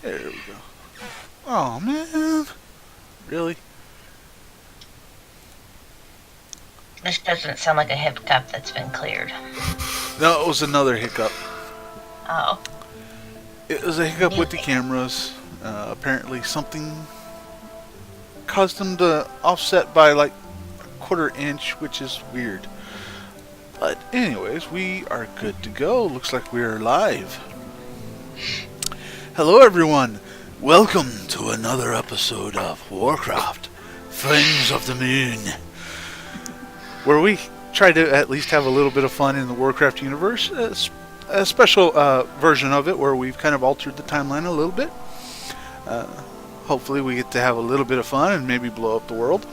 There we go. Oh, man. Really? This doesn't sound like a hiccup that's been cleared. No, it was another hiccup. Oh. It was a hiccup with the cameras. Apparently something caused them to offset by like a quarter inch, which is weird. But anyways, we are good to go. Looks like we are live. Hello everyone. Welcome to another episode of Warcraft, Fangs of the Moon, where we try to at least have a little bit of fun in the Warcraft universe. A special version of it where we've kind of altered the timeline a little bit. Hopefully we get to have a little bit of fun and maybe blow up the world,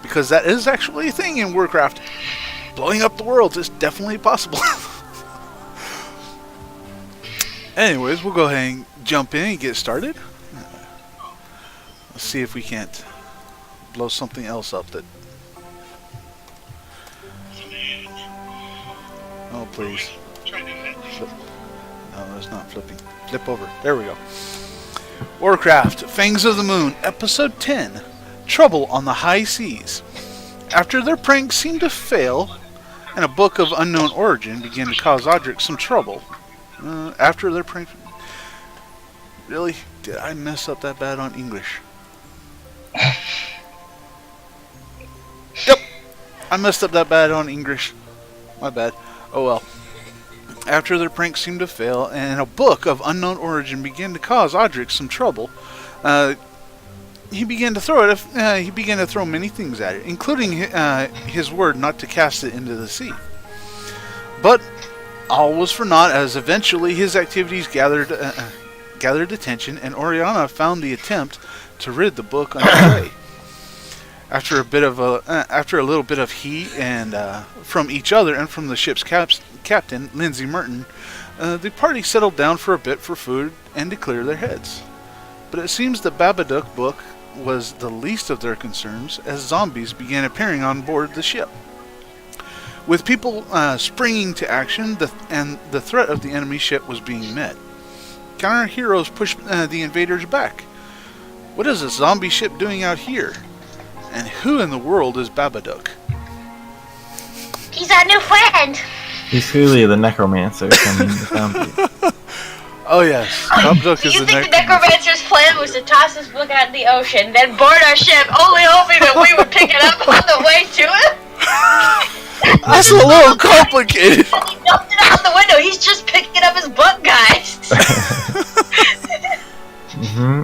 because that is actually a thing in Warcraft. Blowing up the world is definitely possible. Anyways, we'll go ahead and jump in and get started. Let's see if we can't blow something else up that... Oh, please. Flip. No, it's not flipping. Flip over. There we go. Warcraft, Fangs of the Moon, Episode 10, Trouble on the High Seas. After their pranks seemed to fail, and a book of unknown origin began to cause Audric some trouble. After their pranks... Really? Did I mess up that bad on English? Yep! I messed up that bad on English. My bad. Oh well. After their pranks seemed to fail, and a book of unknown origin began to cause Audric some trouble, he began to throw many things at it, including his word not to cast it into the sea. But all was for naught, as eventually his activities gathered attention, and Oriana found the attempt to rid the book underway. After a little bit of heat and from each other and from the ship's captain, Lyndsey Merton, the party settled down for a bit for food and to clear their heads. But it seems the Babadook book was the least of their concerns, as zombies began appearing on board the ship. With people springing to action, the threat of the enemy ship was being met. Counter heroes pushed the invaders back. What is a zombie ship doing out here? And who in the world is Babadook? He's our new friend! He's clearly the necromancer coming to zombie. Oh yes, Babadook is Do you the think the necromancer's plan was to toss his book out in the ocean, then board our ship, only hoping that we would pick it up on the way to him? That's a little complicated. He dumped it out the window. He's just picking up his book, guys.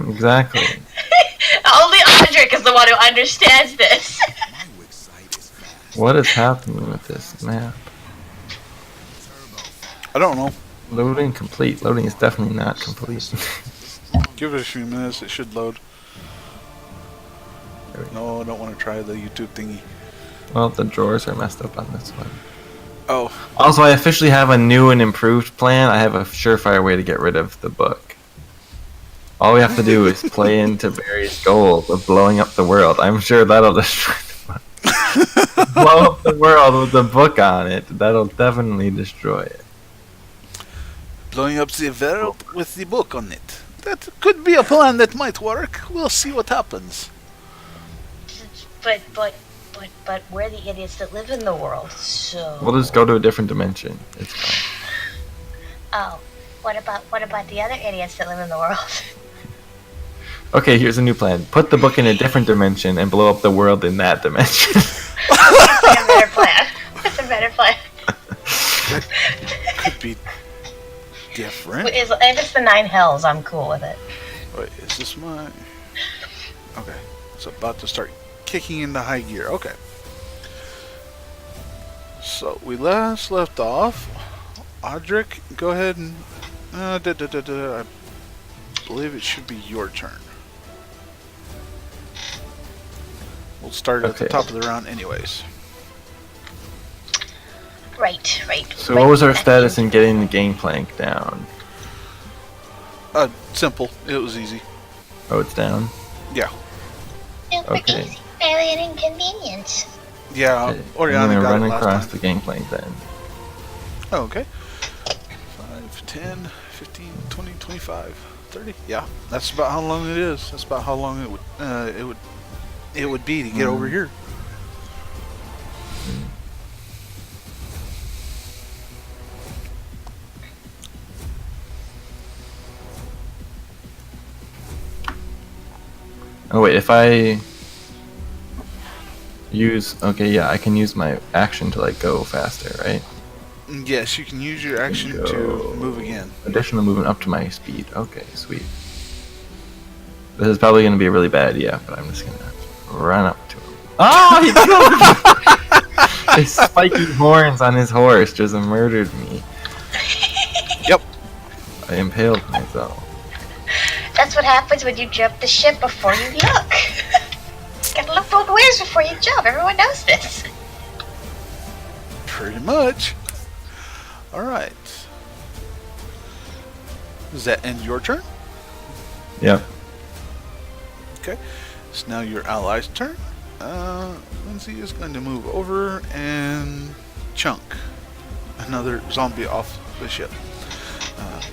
Exactly. Only Audric is the one who understands this. What is happening with this map? I don't know. Loading complete. Loading is definitely not complete. Give it a few minutes, it should load. No, I don't want to try the YouTube thingy. Well, the drawers are messed up on this one. Oh. Also, I officially have a new and improved plan. I have a surefire way to get rid of the book. All we have to do is play into various goals of blowing up the world. I'm sure that'll destroy the book. Blow up the world with the book on it. That'll definitely destroy it. Blowing up the world with the book on it. That could be a plan that might work. We'll see what happens. But we're the idiots that live in the world, so... We'll just go to a different dimension. It's fine. Oh, what about the other idiots that live in the world? Okay, here's a new plan. Put the book in a different dimension and blow up the world in that dimension. That's a better plan. That's a better plan. That could be different. If it's the 9 hells, I'm cool with it. Wait, is this my... Okay, it's about to start kicking into high gear. Okay. So, we last left off. Audric, go ahead and... I believe it should be your turn. We'll start at the top of the round anyways. Right. So what was our status in getting the gangplank down? Simple. It was easy. Oh, it's down? Yeah. Super Okay. easy. Barely an inconvenience. Yeah, Okay. Oriana I'm got gonna it run last across time. the gangplank then. Oh, okay. 5, 5, 10, 15, 20, 25, 30. Yeah, that's about how long it is. That's about how long it would be to get over here. Oh wait, if I use I can use my action to like go faster, right? Yes, you can use your action to move again. Additional movement up to my speed. Okay, sweet. This is probably going to be a really bad idea, but I'm just going to run up to him. Oh, he killed me! His spiky horns on his horse just murdered me. Yep. I impaled myself. That's what happens when you jump the ship before you look. Gotta look both ways before you jump. Everyone knows this. Pretty much. Alright. Does that end your turn? Yep. Okay. It's now your ally's turn. Lyndsey is going to move over and chunk another zombie off the ship.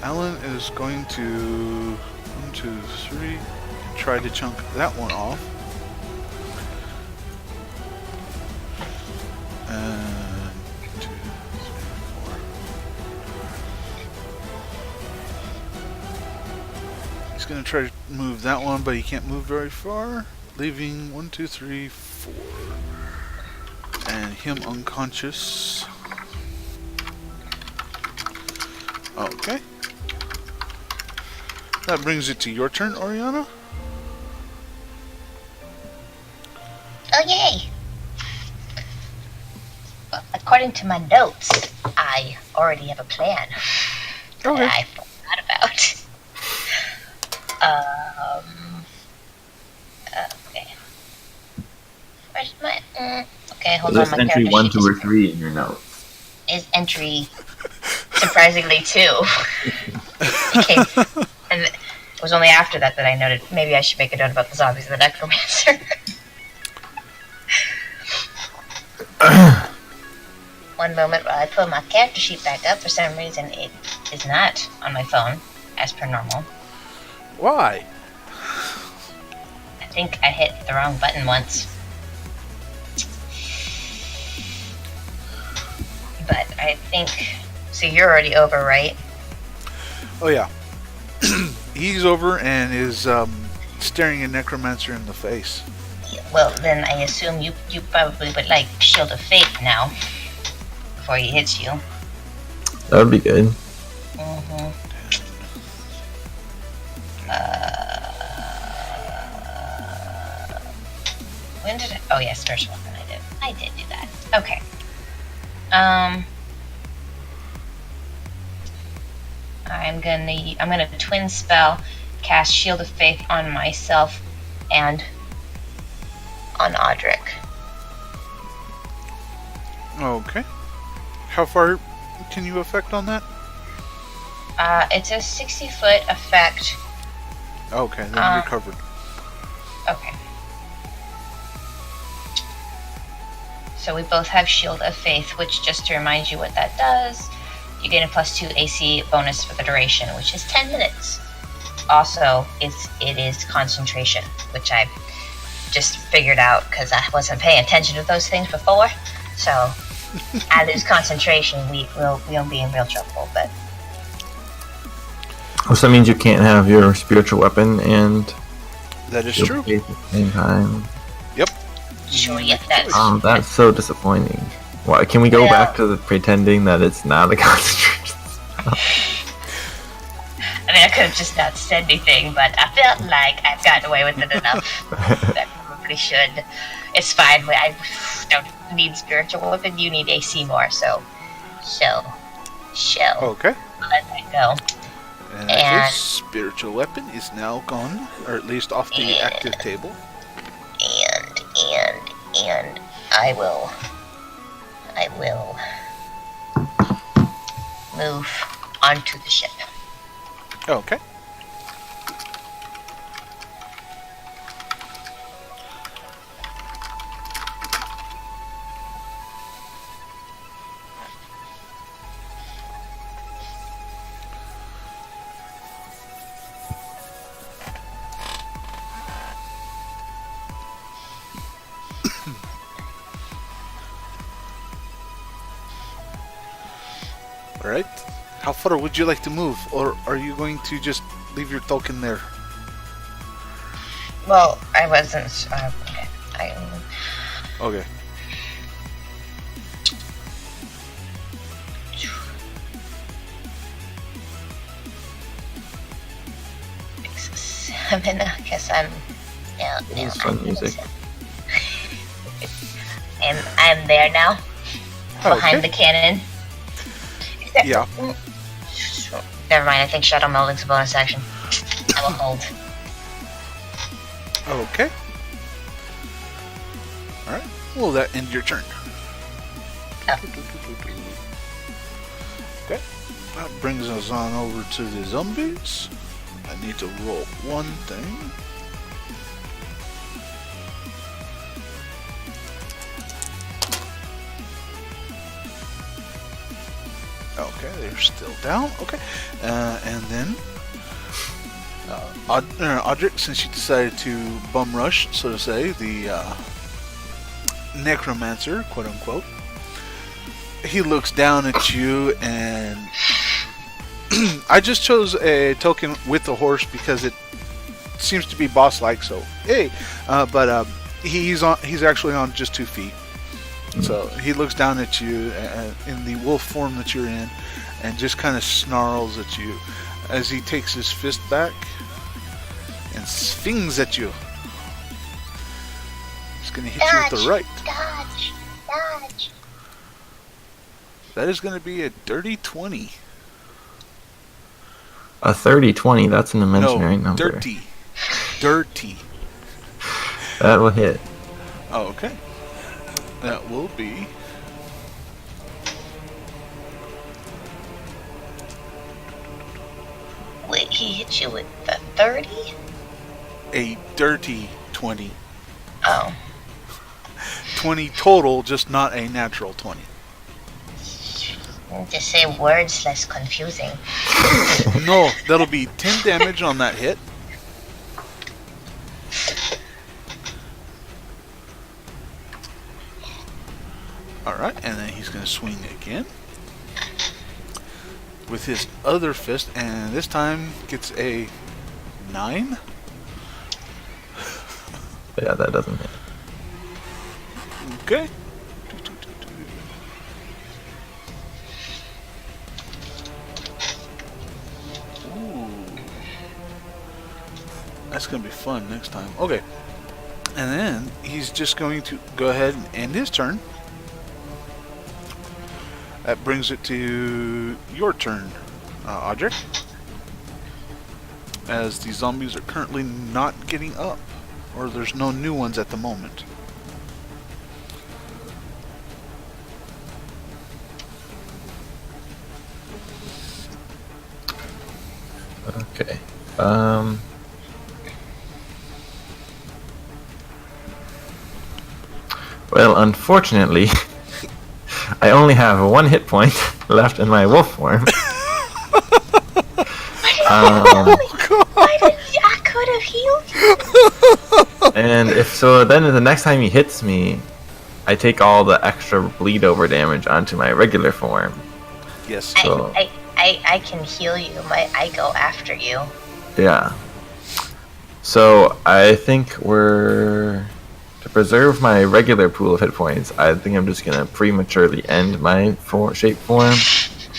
Alan is going to 1, 2, 3 try to chunk that one off. And 2, 3, 4. He's going to try to move that one, but he can't move very far, leaving 1, 2, 3, 4, and him unconscious. Okay. That brings it to your turn, Oriana. Oh, yay! Well, according to my notes, I already have a plan that I forgot about. Okay. Where's my... okay, hold on. There's My entry character 1, sheet 2, or 3 in your notes. is entry, surprisingly, 2. Okay. And it was only after that I noted, maybe I should make a note about the zombies and the necromancer. One moment while I pull my character sheet back up. For some reason, it is not on my phone, as per normal. Why? I think I hit the wrong button once. But I think... So you're already over, right? Oh yeah. He's over and is staring a necromancer in the face. Well, then I assume you probably would like Shield of Faith now. Before he hits you. That would be good. Mm-hmm. When did I... Oh, yeah, spiritual weapon. I did do that. Okay. I'm gonna twin spell, cast Shield of Faith on myself and on Audric. Okay. How far can you affect on that? It's a 60-foot effect. Okay, then you're covered. Okay. So we both have Shield of Faith, which, just to remind you what that does, you gain a +2 AC bonus for the duration, which is 10 minutes. Also, it is concentration, which I just figured out because I wasn't paying attention to those things before. So, I lose concentration, we'll be in real trouble. But So that means you can't have your spiritual weapon and That is your true. faith at the same time. Yep. sure, yeah, that's... That's so disappointing. Why can we go Well- back to the pretending that it's not a concentration spell? I mean, I could have just not said anything, but I felt like I've gotten away with it enough. I probably should. It's fine. I don't need spiritual weapon. You need AC more, so Okay. let that go. And And- his spiritual weapon is now gone, or at least off the active table. And I will move onto the ship. Okay. All right. How far would you like to move, or are you going to just leave your token there? Well, I wasn't. Okay. Okay. Seven. I guess I'm. No, This is fun music. I'm there now. Behind the cannon. Yeah. Never mind. I think Shadow Melding's a bonus action. I will hold. Okay. All right. Well, that end your turn. Oh. Okay. That brings us on over to the zombies. I need to roll one thing. Okay, they're still down. Okay, and then Audric, since you decided to bum rush, so to say, the necromancer, quote unquote, he looks down at you, and I just chose a token with the horse because it seems to be boss-like. So hey, but he's actually on just 2 feet. So he looks down at you in the wolf form that you're in, and just kind of snarls at you as he takes his fist back and swings at you. He's going to hit you with the right. Dodge. That is going to be a dirty 20. A 30-20, that's an imaginary number. Dirty. That will hit. Oh, okay. That will be... Wait, he hit you with the 30? a dirty 20. Oh. 20 total, just not a natural 20. Just say words less confusing. No, that'll be 10 damage on that hit. Alright, and then he's going to swing again with his other fist, and this time gets a 9. Yeah, that doesn't hit. Okay. Ooh. That's going to be fun next time. Okay. And then he's just going to go ahead and end his turn. That brings it to your turn, Audric. As the zombies are currently not getting up, or there's no new ones at the moment. Okay. Well, unfortunately, I only have 1 hit point left in my wolf form. I could have healed you. And if so, then the next time he hits me, I take all the extra bleed over damage onto my regular form. Yes. So, I can heal you. I go after you. yeah. So I think to preserve my regular pool of hit points, I think I'm just gonna prematurely end my shape form,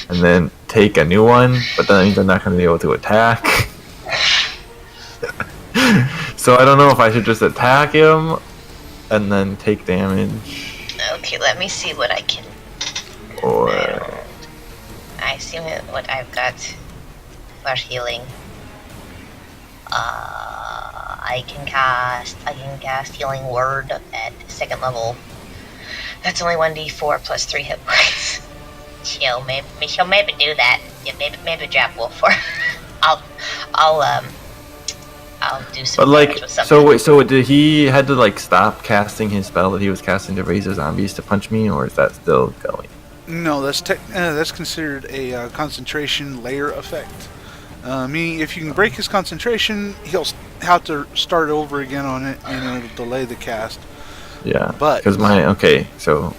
and then take a new one. But that means I'm not gonna be able to attack. So I don't know if I should just attack him and then take damage. Okay, let me see what I can. Or I see what I've got for healing. I can cast Healing Word at 2nd level. That's only 1d4 plus 3 hit points. She'll maybe do that. Yeah, maybe drop Wolf or I'll do some. but damage with something. so wait, so did he had to stop casting his spell that he was casting to raise the zombies to punch me, or is that still going? No, that's considered a concentration layer effect. Meaning, if you can break his concentration, he'll have to start over again on it, and it'll delay the cast. Yeah, But because so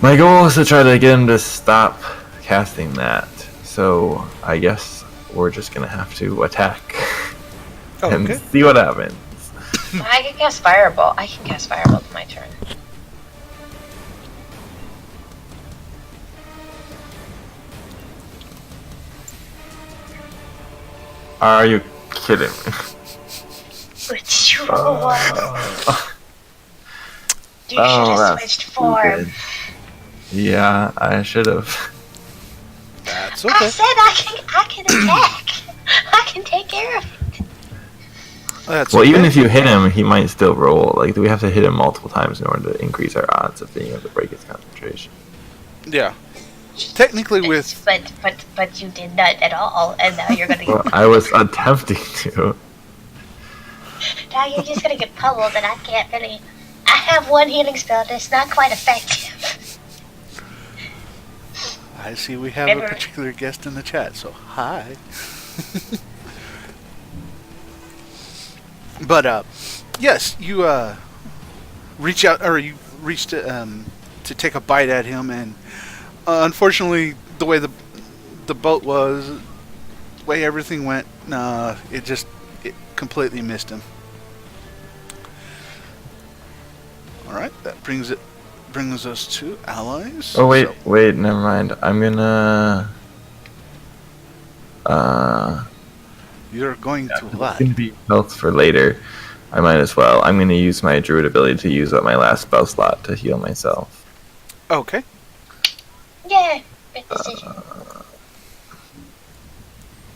My goal is to try to get him to stop casting that. So I guess we're just gonna have to attack and Okay. see what happens. I can cast Firebolt. I can cast Firebolt on my turn. Are you kidding me? Which you roll? You should Oh, have that's switched form. stupid. Yeah, I should have. That's I okay. said I can attack. I can take care of it. That's Well, okay. even if you hit him, he might still roll. Like, we have to hit him multiple times in order to increase our odds of being able to break his concentration. Yeah. Technically, with But you did not at all, and now you're gonna Well, get I was attempting to. now you're just gonna get pummeled, and I can't really. I have one healing spell that's not quite effective. I see we have Never. a particular guest in the chat, so hi. But yes, you reach out, or you reached to take a bite at him, and unfortunately, the way the boat was, the way everything went, it completely missed him. All right, that brings us to allies. Oh, wait, So- wait, never mind. I'm gonna. You're going to It's what? gonna be health for later. I might as well. I'm gonna use my druid ability to use up my last spell slot to heal myself. Okay. Yeah, good decision.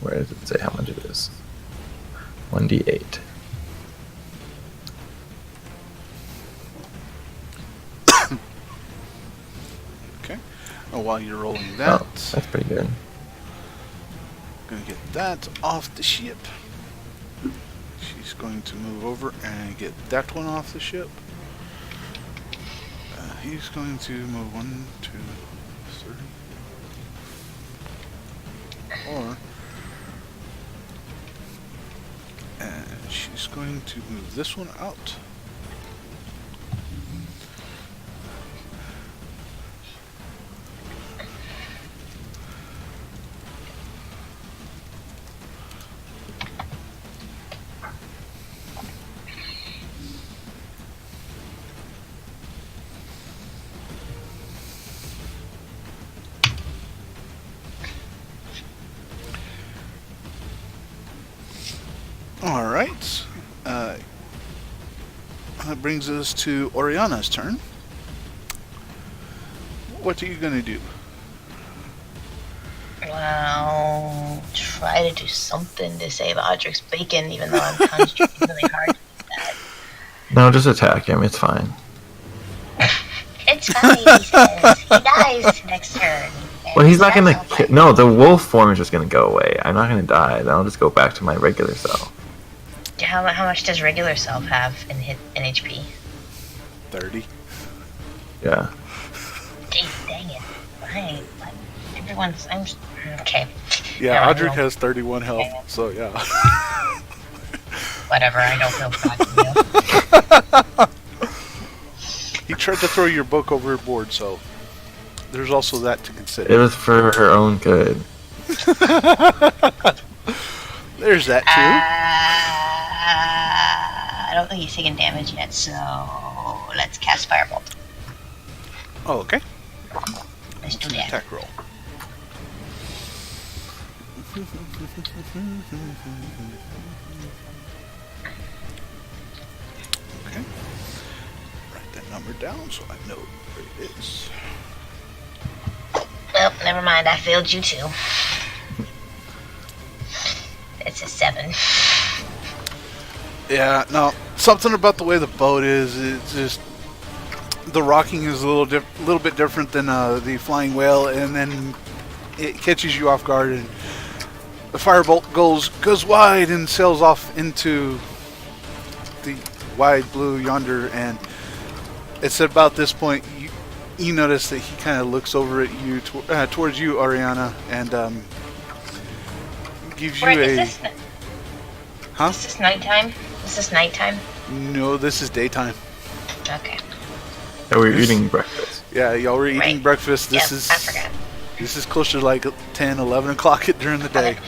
Where does it say how much it is? 1d8. Okay. Oh, while you're rolling that, Oh, that's pretty good. gonna get that off the ship. She's going to move over and get that one off the ship. He's going to move 1, 2, 3, 4. And she's going to move this one out. Alright. That brings us to Oriana's turn. What are you going to do? Well, try to do something to save Audric's bacon, even though I'm concentrating really hard to do that. No, just attack him. It's fine. It's fine, he says. He dies next turn. Well, he's not gonna. That's okay. No, the wolf form is just gonna go away. I'm not gonna die. Then I'll just go back to my regular self. How much does regular self have in HP? 30. Yeah. Dang it. Fine. But everyone's. Okay. Yeah, No, Audric no. has 31 health, so yeah. Whatever, I don't feel bad for you. He tried to throw your book overboard, so there's also that to It consider. was for her own good. There's that I don't think he's taking damage yet, so let's cast Firebolt. too. Oh, okay. Let's do that. Attack roll. Okay. Write that number down so I know where it is. Well, never mind, I failed you too. It's a 7. Yeah, no, something about the way the boat is, it's just the rocking is a little bit different than the flying whale, and then it catches you off guard, and the firebolt goes wide and sails off into the wide blue yonder, and it's at about this point you notice that he kind of looks over at you towards you, Oriana, and gives you Wait, a is huh? this nighttime? Is this nighttime? No, this is daytime. Okay. Yeah, we're eating breakfast. Yeah, y'all were eating Right. breakfast. Yep, I forgot. This is closer to like 10, 11 o'clock during the day.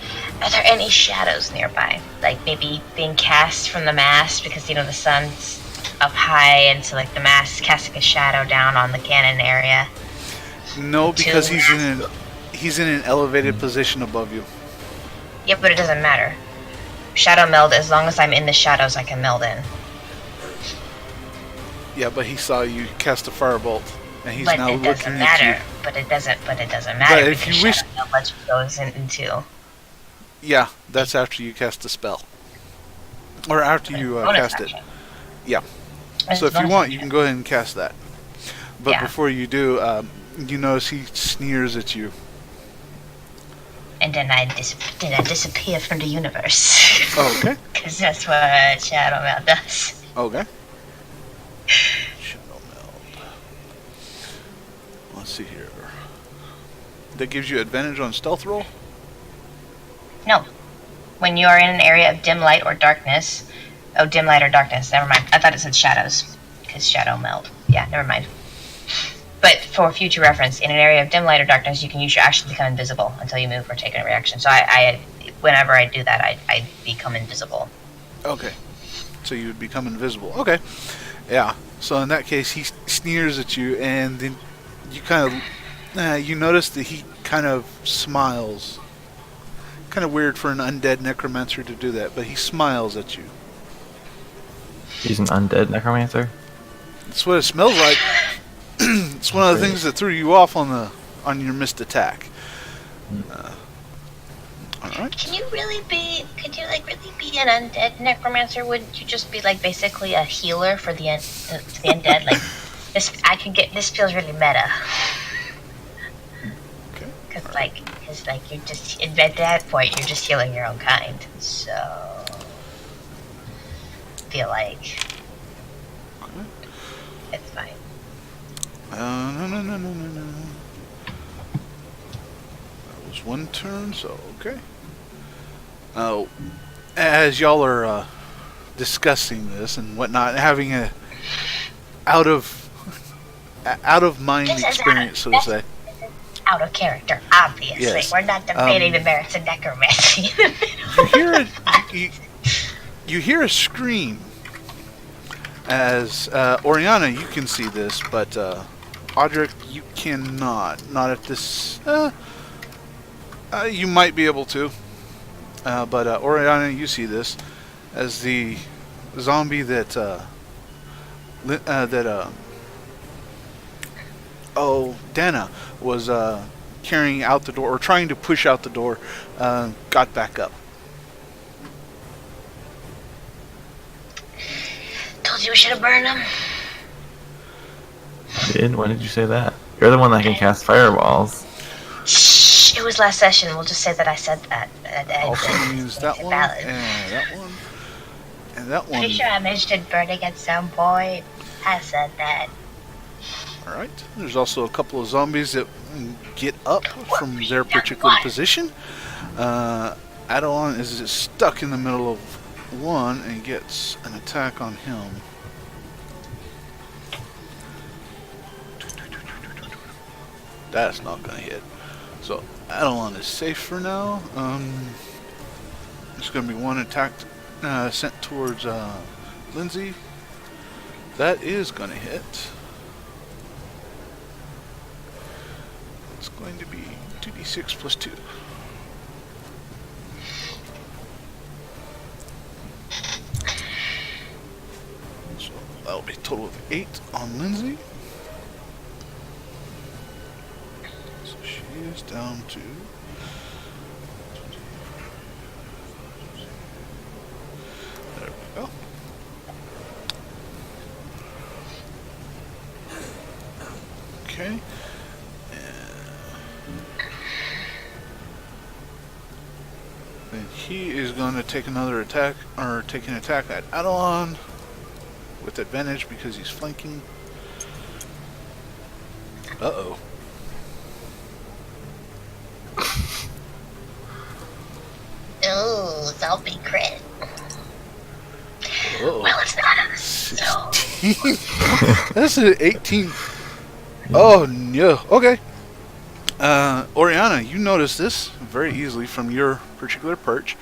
Are there any shadows nearby? Like maybe being cast from the mast because the sun's up high, and so like the mast casting a shadow down on the cannon area. No, because he's in an elevated position above you. Yep, but it doesn't matter. Shadow meld, as long as I'm in the shadows, I can meld in. Yeah, but he saw you cast a firebolt, and he's But now it looking doesn't at matter. you. But it doesn't matter. But if because you wish- shadow meld lets you goes into. Yeah, that's after you cast the spell, or after you bonus cast it. action. Yeah. It's So if you bonus want, you action. can go ahead and cast that. But Yeah. before you do, you notice he sneers at you. And then I disappear from the universe. Okay. Because that's what shadow meld does. Okay. Shadow meld. Let's see here. That gives you advantage on stealth roll? No. When you are in an area of dim light or darkness. Oh, dim light or darkness. Never mind. I thought it said shadows. Because shadow meld. Yeah, never mind. But for future reference, in an area of dim light or darkness, you can use your action to become invisible until you move or take a reaction. So whenever I do that, I become invisible. Okay. So you would become invisible. Okay. Yeah. So in that case, he sneers at you, and then you kind of, you notice that he kind of smiles. Kind of weird for an undead necromancer to do that, but he smiles at you. He's an undead necromancer. That's what it smells like. It's one of the things that threw you off on your missed attack. All right. Could you really be an undead necromancer? Wouldn't you just be like basically a healer for the undead? Like this feels really meta. Okay. Because you're just at that point you're just healing your own kind. So I feel like it's fine. No. That was one turn, so okay. As y'all are discussing this and whatnot, having a out of mind This is experience, so to say. Out of character, obviously. Yes. We're not debating the merits of necromancy. You hear a scream. As Oriana, you can see this, but Audric, you cannot. Not at this. You might be able to, but Oriana, you see this as the zombie that Dana was carrying out the door or trying to push out the door, got back up. Told you we should have burned them. Did? When did you say that? You're the one that can cast fireballs. Shh, it was last session. We'll just say that I said that. Also means that one, valid. and that one, and that one. Pretty sure I mentioned burning at some point. I said that. Alright, there's also a couple of zombies that get up from their particular position. Adelon is stuck in the middle of one and gets an attack on him. That's not going to hit. So Adelon is safe for now. There's going to be one attack sent towards Lyndsey. That is going to hit. It's going to be 2d6 plus 2. So that'll be a total of 8 on Lyndsey. So she is down to... There we go. Okay. Then he is going to take another attack, or take an attack at Adelon with advantage because he's flanking. Uh-oh. Ooh, zombie crit. Uh-oh. Well, it's not us, so... 16. That's an 18. Oh no. Okay. Oriana, you notice this very easily from your particular perch.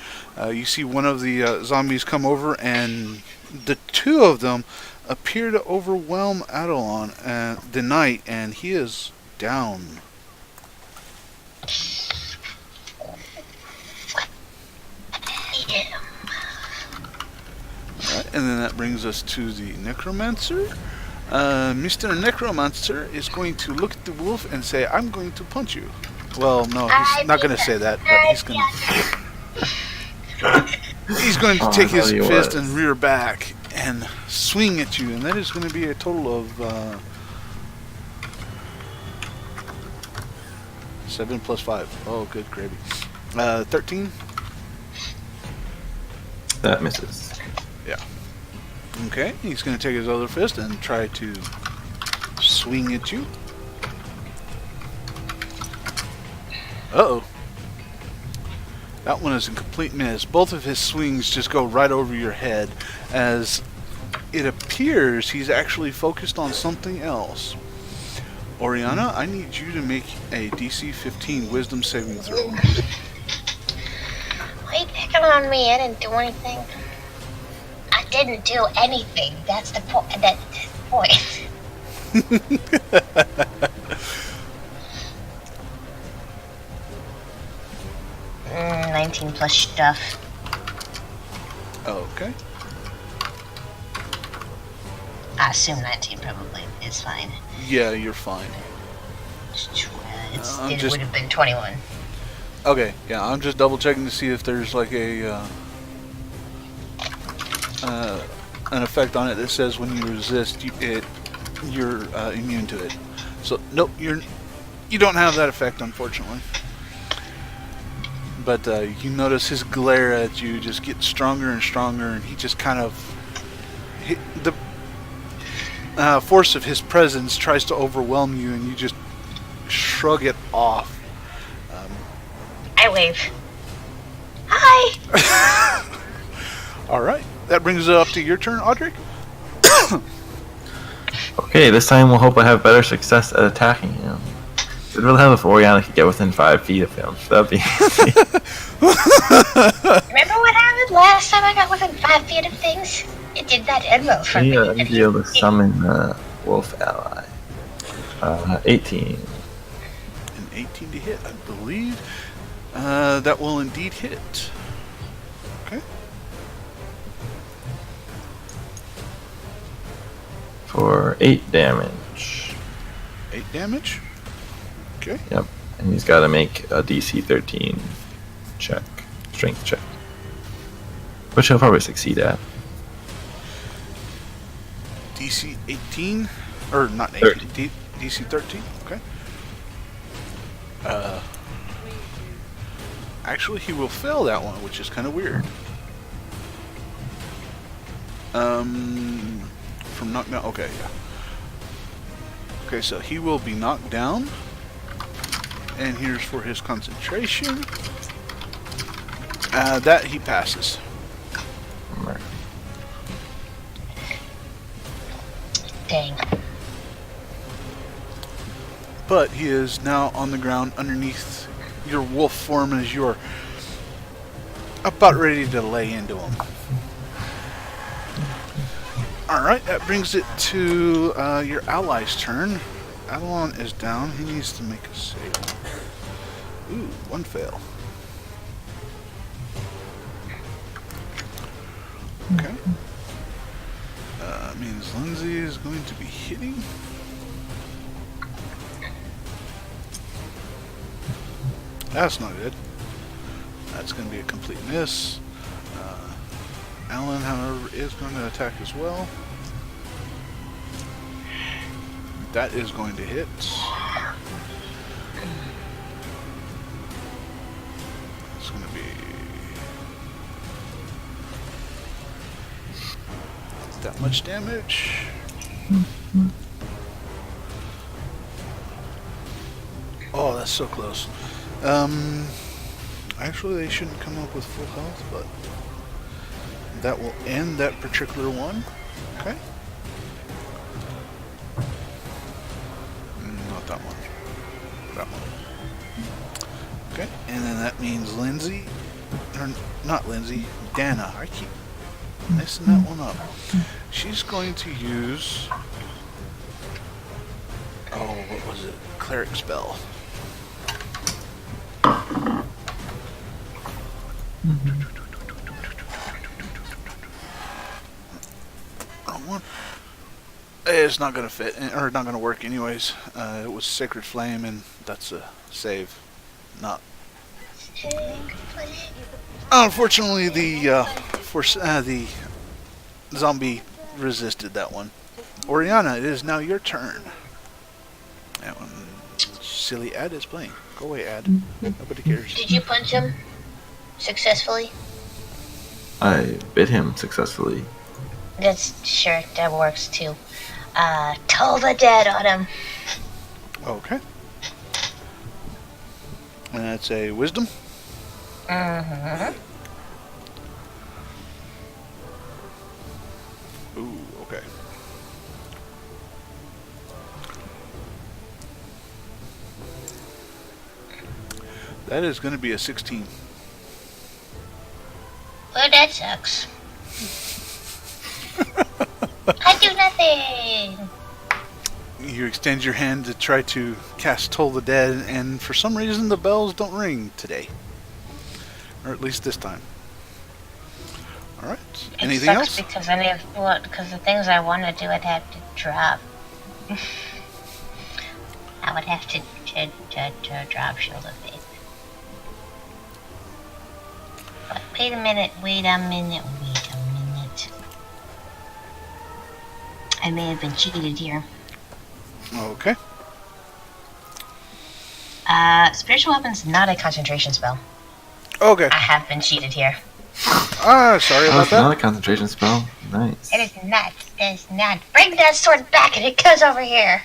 You see one of the zombies come over, and the two of them appear to overwhelm Adelon the knight, and he is down. Yeah. Alright, and then that brings us to the necromancer. Mr. Necromancer is going to look at the wolf and say, "I'm going to punch you." Well, no, he's not going to say that, but he's going to take his fist and rear back and swing at you, and that is going to be a total of 7 plus 5. Oh, good gravy. 13. That misses. Yeah. Okay, he's going to take his other fist and try to swing at you. Uh-oh. That one is a complete miss. Both of his swings just go right over your head, as it appears he's actually focused on something else. Oriana, I need you to make a DC 15 Wisdom saving throw. Why are you picking on me? I didn't do anything. I didn't do anything. That's the point. That's the point. 19 plus stuff. Okay. I assume 19 probably is fine. Yeah, you're fine. It would have been 21. Okay, yeah, I'm just double checking to see if there's like a an effect on it that says when you resist, you're immune to it. So nope, you don't have that effect, unfortunately. But you notice his glare at you just gets stronger and stronger, and he just kind of the force of his presence tries to overwhelm you, and you just shrug it off. I wave. Hi! Alright, that brings it up to your turn, Audric. Okay, this time we'll hope I have better success at attacking him. It'd really help if Oriana could get within 5 feet of him. That'd be easy. Remember what happened last time I got within 5 feet of things? It did that Edmo for me. Yeah, you'd be able to summon the wolf ally. 18. An 18 to hit, I believe. That will indeed hit. Okay. For 8 damage. 8 damage. Okay. Yep. And he's got to make a DC 13 check. Strength check. Which he'll probably succeed at. DC 18? Or not 18. DC 13? Okay. Actually, he will fail that one, which is kind of weird. From knockdown. Okay, yeah. Okay, so he will be knocked down. And here's for his concentration. That he passes. Right. Dang. But he is now on the ground underneath your wolf form as you're about ready to lay into him. Alright, that brings it to your ally's turn. Avalon is down. He needs to make a save. Ooh, 1 fail. Okay. Means Lyndsey is going to be hitting. That's not good. That's going to be a complete miss. Alan, however, is going to attack as well. That is going to hit. It's going to be that much damage. Oh, that's so close. Actually, they shouldn't come up with full health, but that will end that particular one. Okay. Okay, and then that means Lyndsey, or not Lyndsey, Dana. I keep messing that one up. She's going to use, oh, what was it? Cleric spell. Wrong one. It's not going to fit, or not going to work anyways. It was Sacred Flame, and that's a save. Not. Unfortunately, the zombie resisted that one. Oriana, it is now your turn. That one, silly ad is playing. Go away, ad. Nobody cares. Did you punch him successfully? I bit him successfully. That's sure, that works too. Toll the dead on him. Okay. And that's a wisdom. Mm-hmm. Ooh, okay. That is going to be a 16. Well, that sucks. I do nothing. You extend your hand to try to cast Toll the Dead, and for some reason the bells don't ring today. Or at least this time. Alright. Anything else? Because because the things I want to do, I'd have to drop. I would have to drop Shield of Faith. But wait a minute. I may have been cheated here. Okay. Spiritual weapon's not a concentration spell. Okay. I have been cheated here. Sorry about That's that. not a concentration spell. Nice. It is not. It is not. Bring that sword back and it goes over here.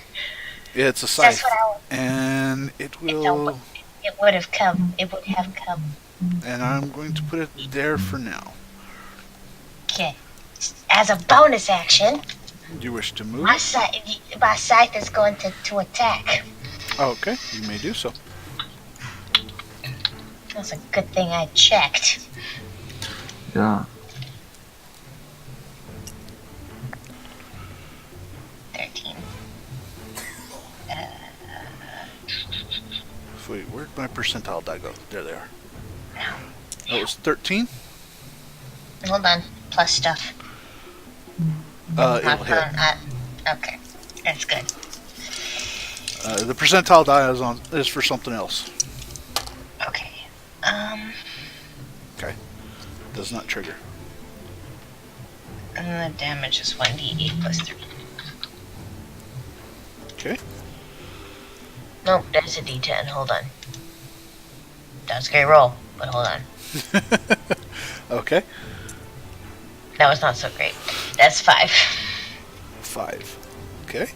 Yeah, it's a That's scythe. what I want. And it will... It would have come. It would have come. And I'm going to put it there for now. Okay. As a bonus action, Do you wish to move? my scythe is going to attack. Okay, you may do so. That's a good thing I checked. Yeah. 13. Wait, where'd my percentile die go? There they are. That was 13? Hold on. Plus stuff. It'll hit. Okay. That's good. The percentile die is for something else. Okay. Okay. Does not trigger. And the damage is 1d8 plus 3. Okay. Nope, that's a d10. Hold on. That was a great roll, but hold on. Okay. That was not so great. That's 5. 5. Okay.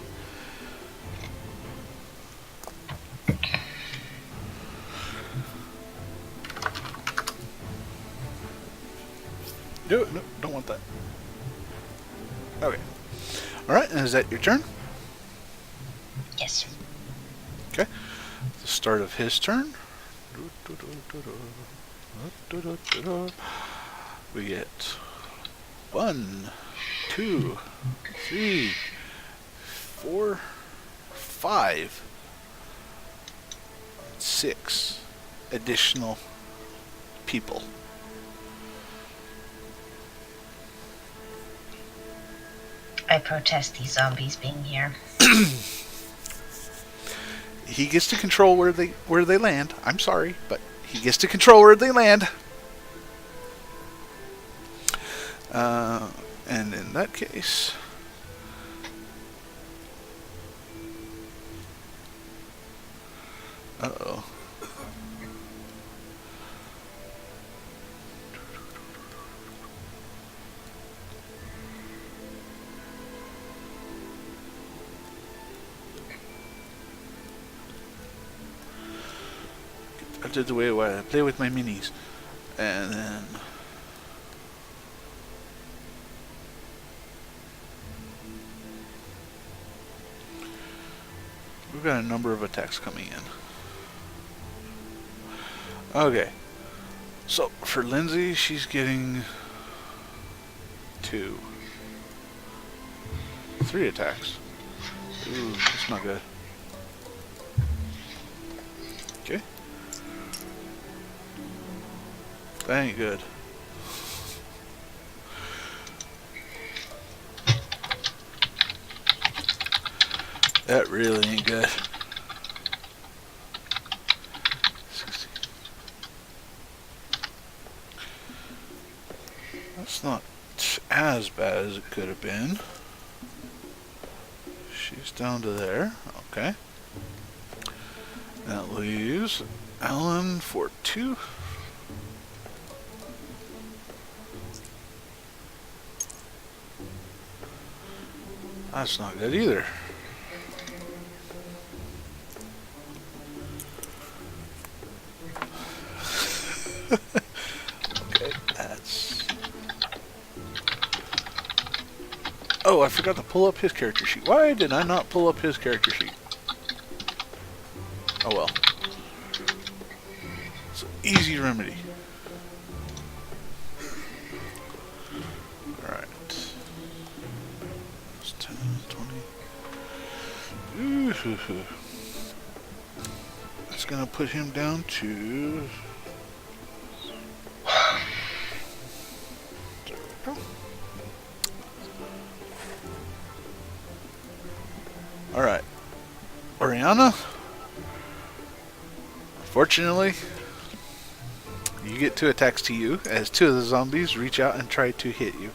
No, don't want that. Okay. Alright, and is that your turn? Yes. Okay. The start of his turn. We get 1, 2, 3, 4, 5, 6 additional people. I protest these zombies being here. He gets to control where they land. I'm sorry, but he gets to control where they land. And in that case, uh-oh. I did the way where I play with my minis. And then we've got a number of attacks coming in. Okay. So for Lyndsey, she's getting 2. 3 attacks. Ooh, that's not good. Okay. That ain't good. That really ain't good. 60. That's not as bad as it could have been. She's down to there. Okay. That leaves Alan for 2. That's not good either. Okay, that's... Oh, I forgot to pull up his character sheet. Why did I not pull up his character sheet? Oh well. It's an easy remedy. Alright. That's 10, 20. Ooh. That's gonna put him down to... There we go. Alright. Oriana? Fortunately, you get 2 attacks to you as 2 of the zombies reach out and try to hit you.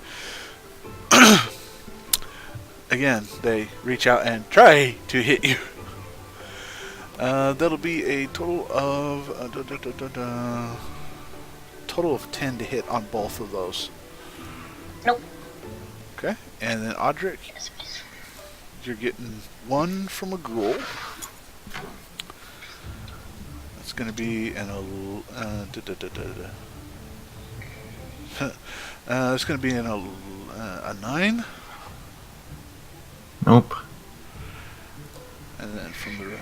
Again, they reach out and try to hit you. That'll be a total of total of 10 to hit on both of those. Nope. Okay, and then Audric, you're getting 1 from a ghoul. It's going to be an it's going to be a 9. Nope. And then from the...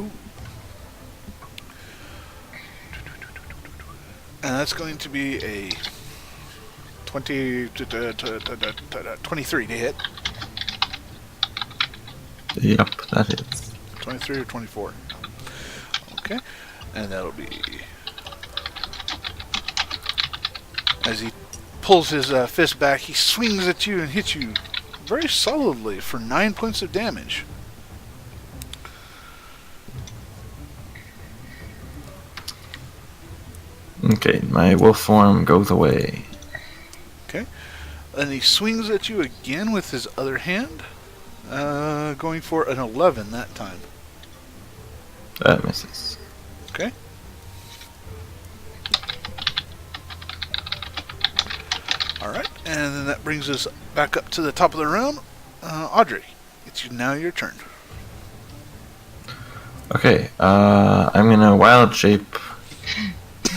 Ooh. And that's going to be a 23 to hit. Yep, that is. 23 or 24. Okay. And that'll be... As he pulls his fist back, he swings at you and hits you very solidly for 9 points of damage. Okay, my wolf form goes away. Okay. And he swings at you again with his other hand, going for an 11 that time. That misses. Okay. Alright, and then that brings us back up to the top of the round. Audrey, it's now your turn. Okay, I'm gonna wild shape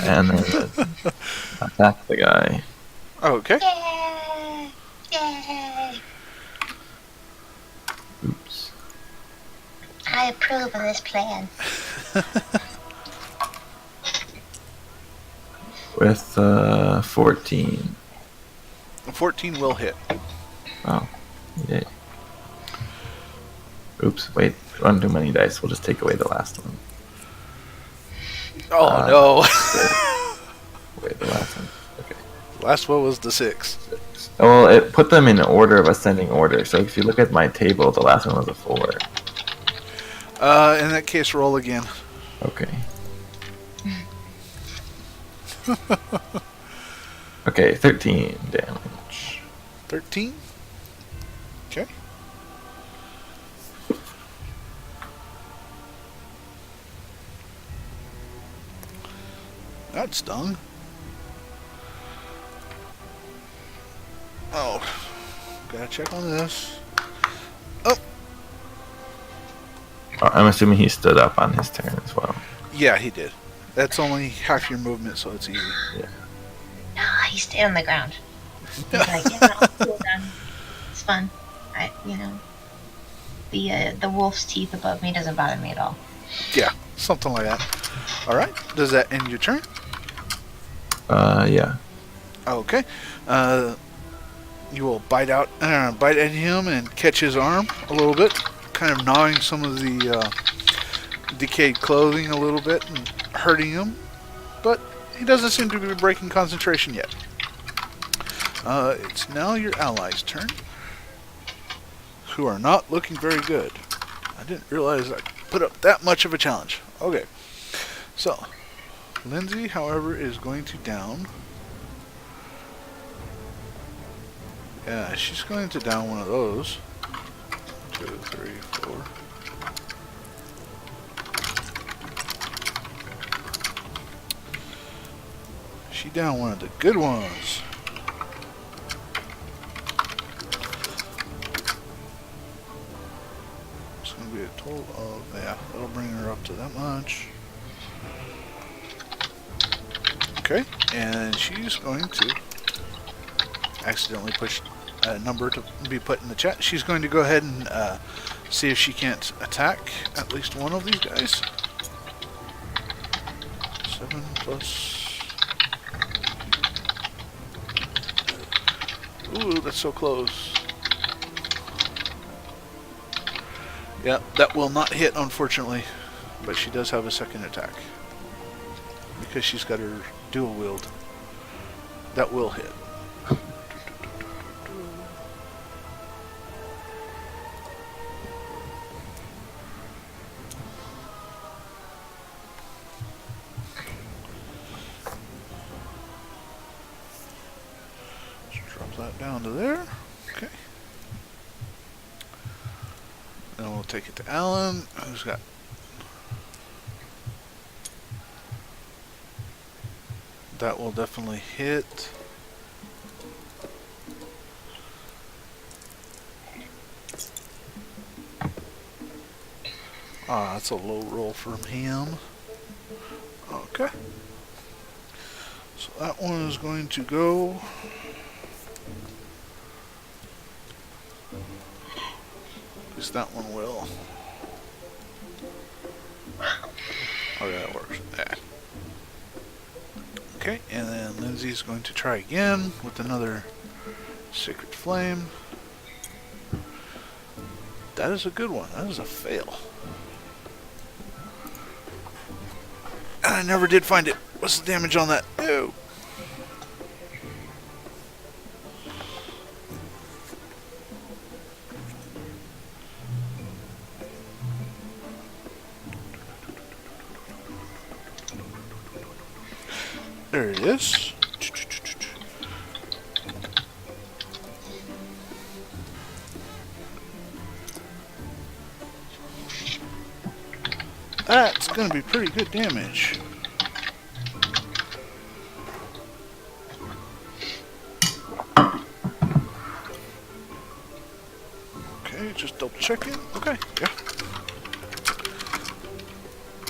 and then attack the guy. Okay. Yay! Yay! Oops. I approve of this plan. With 14. 14 will hit. Oh, yay. Oops, wait, run too many dice. We'll just take away the last one. Oh no. Wait, the last one. Okay. Last one was the 6. Well, it put them in order of ascending order. So if you look at my table, the last one was a 4. In that case, roll again. Okay. Okay, 13 damage. 13. Okay. That stung. Oh. Gotta check on this. Oh. I'm assuming he stood up on his turn as well. Yeah, he did. That's only half your movement, so it's easy. Yeah. No, he stayed on the ground. He's like, yeah, I'll cool down. It's fun. The wolf's teeth above me doesn't bother me at all. Yeah, something like that. Alright, does that end your turn? Yeah. Okay. You will bite at him and catch his arm a little bit, kind of gnawing some of the decayed clothing a little bit and hurting him, but he doesn't seem to be breaking concentration yet. It's now your allies' turn, who are not looking very good. I didn't realize I put up that much of a challenge. Okay, so Lyndsey, however, is going to down. Yeah, she's going to down one of those. 2, 3, 4. She down one of the good ones. It's going to be a total of, yeah, that'll bring her up to that much. Okay, and she's going to accidentally push a number to be put in the chat. She's going to go ahead and see if she can't attack at least one of these guys. 7 plus... Ooh, that's so close. Yeah, that will not hit, unfortunately. But she does have a second attack. Because she's got her dual wield. That will hit. That down to there. Okay. Then we'll take it to Alan, who's got... That will definitely hit. Ah, that's a low roll from him. Okay. So that one is going to go... That one will. Oh, yeah, that works. Yeah. Okay, and then Lyndsey's going to try again with another Sacred Flame. That is a good one. That is a fail. And I never did find it. What's the damage on that? Ew. There it is. That's going to be pretty good damage. Okay, just double checking. Okay, yeah.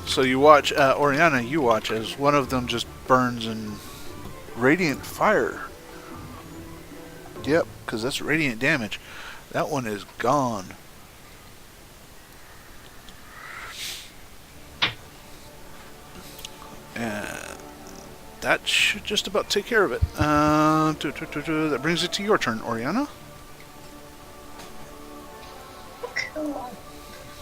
So you watch, Oriana, you watch as one of them just burns in radiant fire. Yep, because that's radiant damage. That one is gone. And that should just about take care of it. That brings it to your turn, Oriana. Cool.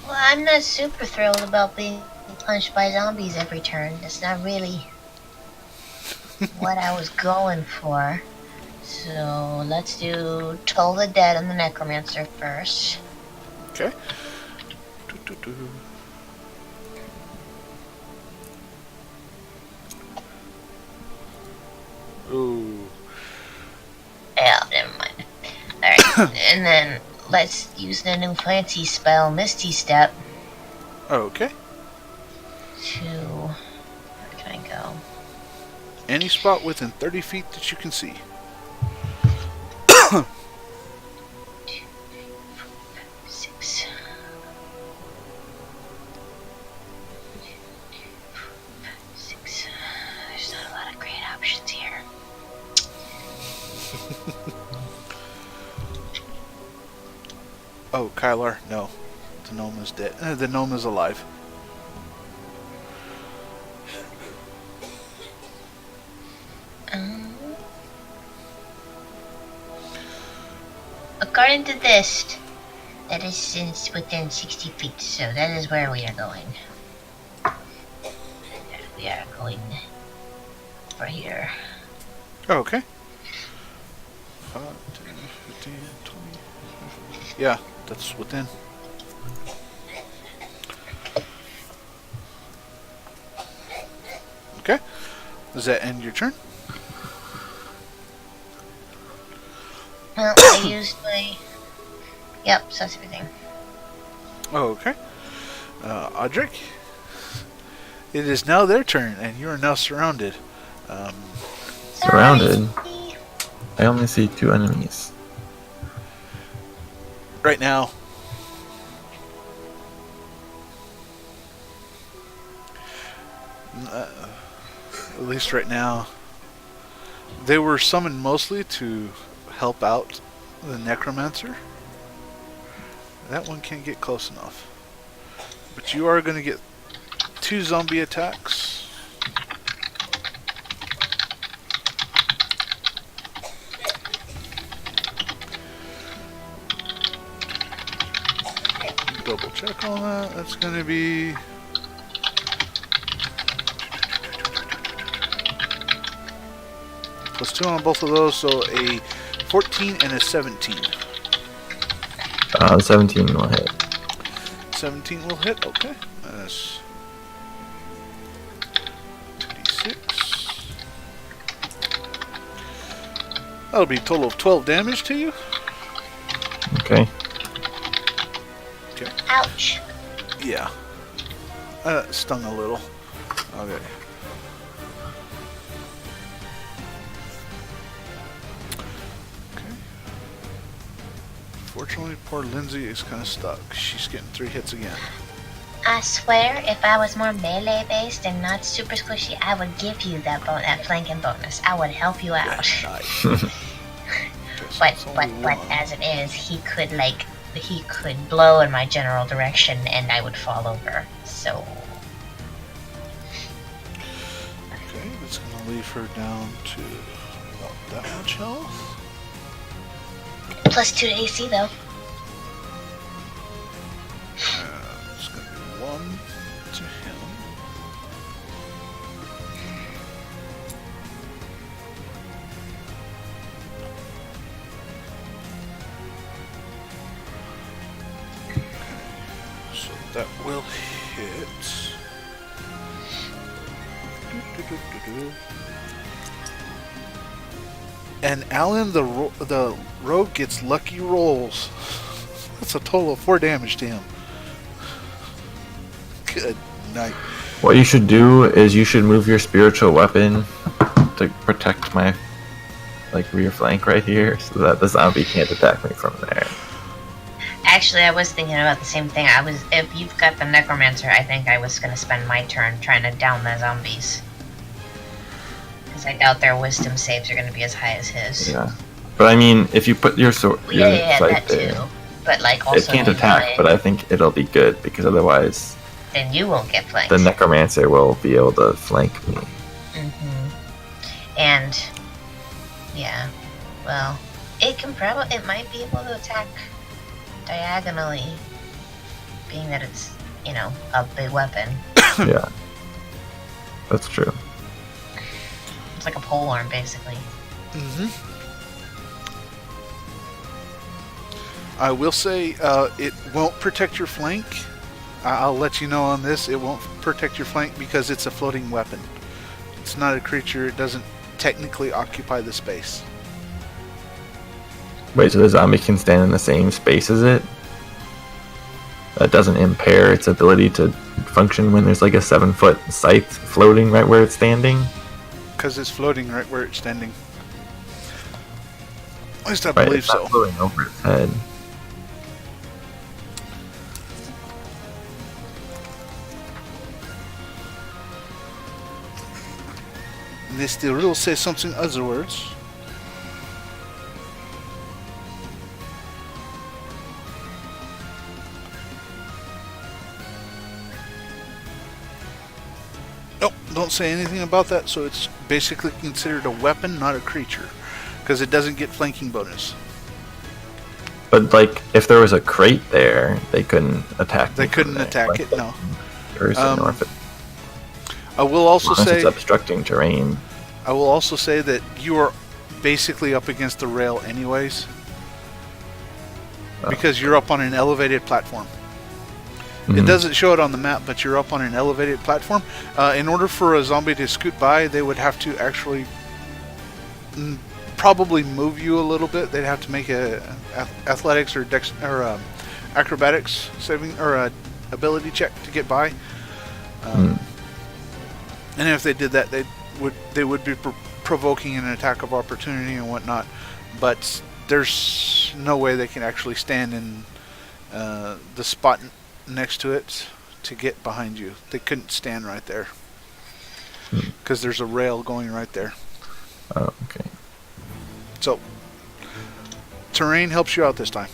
Well, I'm not super thrilled about being punched by zombies every turn. That's not really what I was going for. So let's do Toll the Dead on the Necromancer first. Okay. Ooh. Yeah, never mind. Alright, and then let's use the new fancy spell, Misty Step. Okay. Where can I go? Any spot within 30 feet that you can see. 6. There's not a lot of great options here. Oh, Kylar, no. The gnome is dead. The gnome is alive. Um, according to this, that is since within 60 feet, so that is where we are going. We are going for here. Oh, okay. 5, 10, 15, 20. Yeah, that's within. Okay. Does that end your turn? Well, I used my... Yep, so that's everything. Oh, okay. Audric, it is now their turn, and you are now surrounded. Surrounded? I only see 2 enemies. Right now. At least right now. They were summoned mostly to help out the necromancer. That one can't get close enough. But you are going to get 2 zombie attacks. Double check on that. That's going to be... +2 on both of those, so a 14 and a 17. 17 will hit. 17 will hit, okay. That's 2d6. That'll be a total of 12 damage to you. Okay. Okay. Ouch. Yeah. Stung a little. Okay. Fortunately, poor Lyndsey is kind of stuck. She's getting 3 hits again. I swear, if I was more melee based and not super squishy, I would give you that flanking bonus. I would help you out. Nice. but as it is, he could blow in my general direction and I would fall over. So Okay, that's gonna leave her down to about that much health. +2 to AC though. It's gonna be 1 to him. So that will hit. And Alan, the rogue, gets lucky rolls. That's a total of 4 damage to him. Good night. What you should do is you should move your spiritual weapon to protect my rear flank right here, so that the zombie can't attack me from there. Actually, I was thinking about the same thing. If you've got the necromancer, I think I was gonna spend my turn trying to down the zombies. Because I doubt their wisdom saves are gonna be as high as his. Yeah, but I mean, if you put your sword, Yeah, sight that there, too. But also it can't attack. But I think it'll be good because otherwise, then you won't get flanked. the necromancer will be able to flank me. And yeah, well, it might be able to attack diagonally, being that it's a big weapon. Yeah, that's true. It's like a polearm, basically. I will say it won't protect your flank. I'll let you know on this. It won't protect your flank because it's a floating weapon. It's not a creature. It doesn't technically occupy the space. Wait, so the zombie can stand in the same space as it? That doesn't impair its ability to function when there's like a 7-foot scythe floating right where it's standing? Because it's floating right where it's standing. At least I Right, believe it's not so. floating over its head. Unless the rule says something other words. Nope, don't say anything about that, so it's basically considered a weapon, not a creature, because it doesn't get flanking bonus. But like, if there was a crate there, they couldn't attack. They couldn't attack it. No. Person, or if I will also say it's obstructing terrain. I will also say that you are basically up against the rail anyways, because you're up on an elevated platform. It doesn't show it on the map, but you're up on an elevated platform. In order for a zombie to scoot by, they would have to actually probably move you a little bit. They'd have to make a athletics or acrobatics saving or ability check to get by. And if they did that, they would be provoking an attack of opportunity and whatnot. But there's no way they can actually stand in the spot next to it to get behind you. They couldn't stand right there because there's a rail going right there. Oh, okay. So terrain helps you out this time.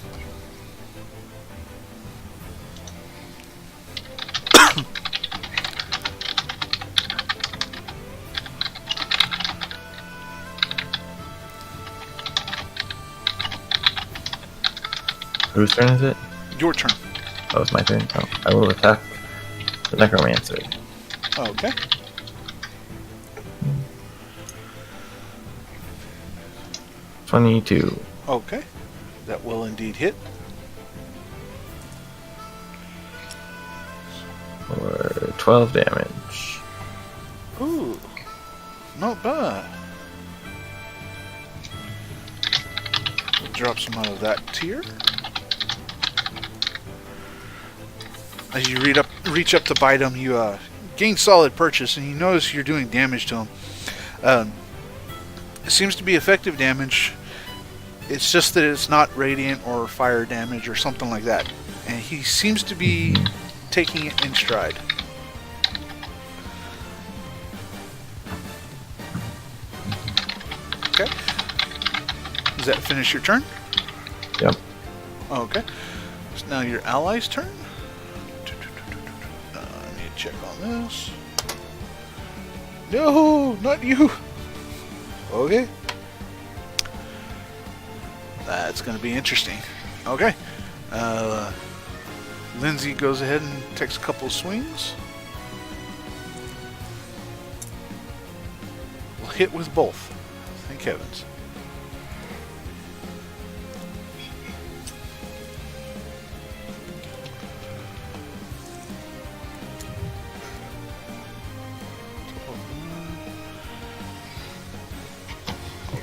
Whose turn is it? Your turn. Oh, it's my turn. Oh, I will attack the necromancer. Okay. $22. Okay. That will indeed hit. For 12 damage. Ooh. Not bad. We'll drop some out of that tier. As you reach up to bite him, you gain solid purchase, and you notice you're doing damage to him. It seems to be effective damage. It's just that it's not radiant or fire damage or something like that. And he seems to be taking it in stride. Okay. Does that finish your turn? Yep. Okay. So now your ally's turn. I need to check on this. No, not you. Okay. That's going to be interesting. Okay. Lyndsey goes ahead and takes a couple of swings. We'll hit with both. Thank heavens.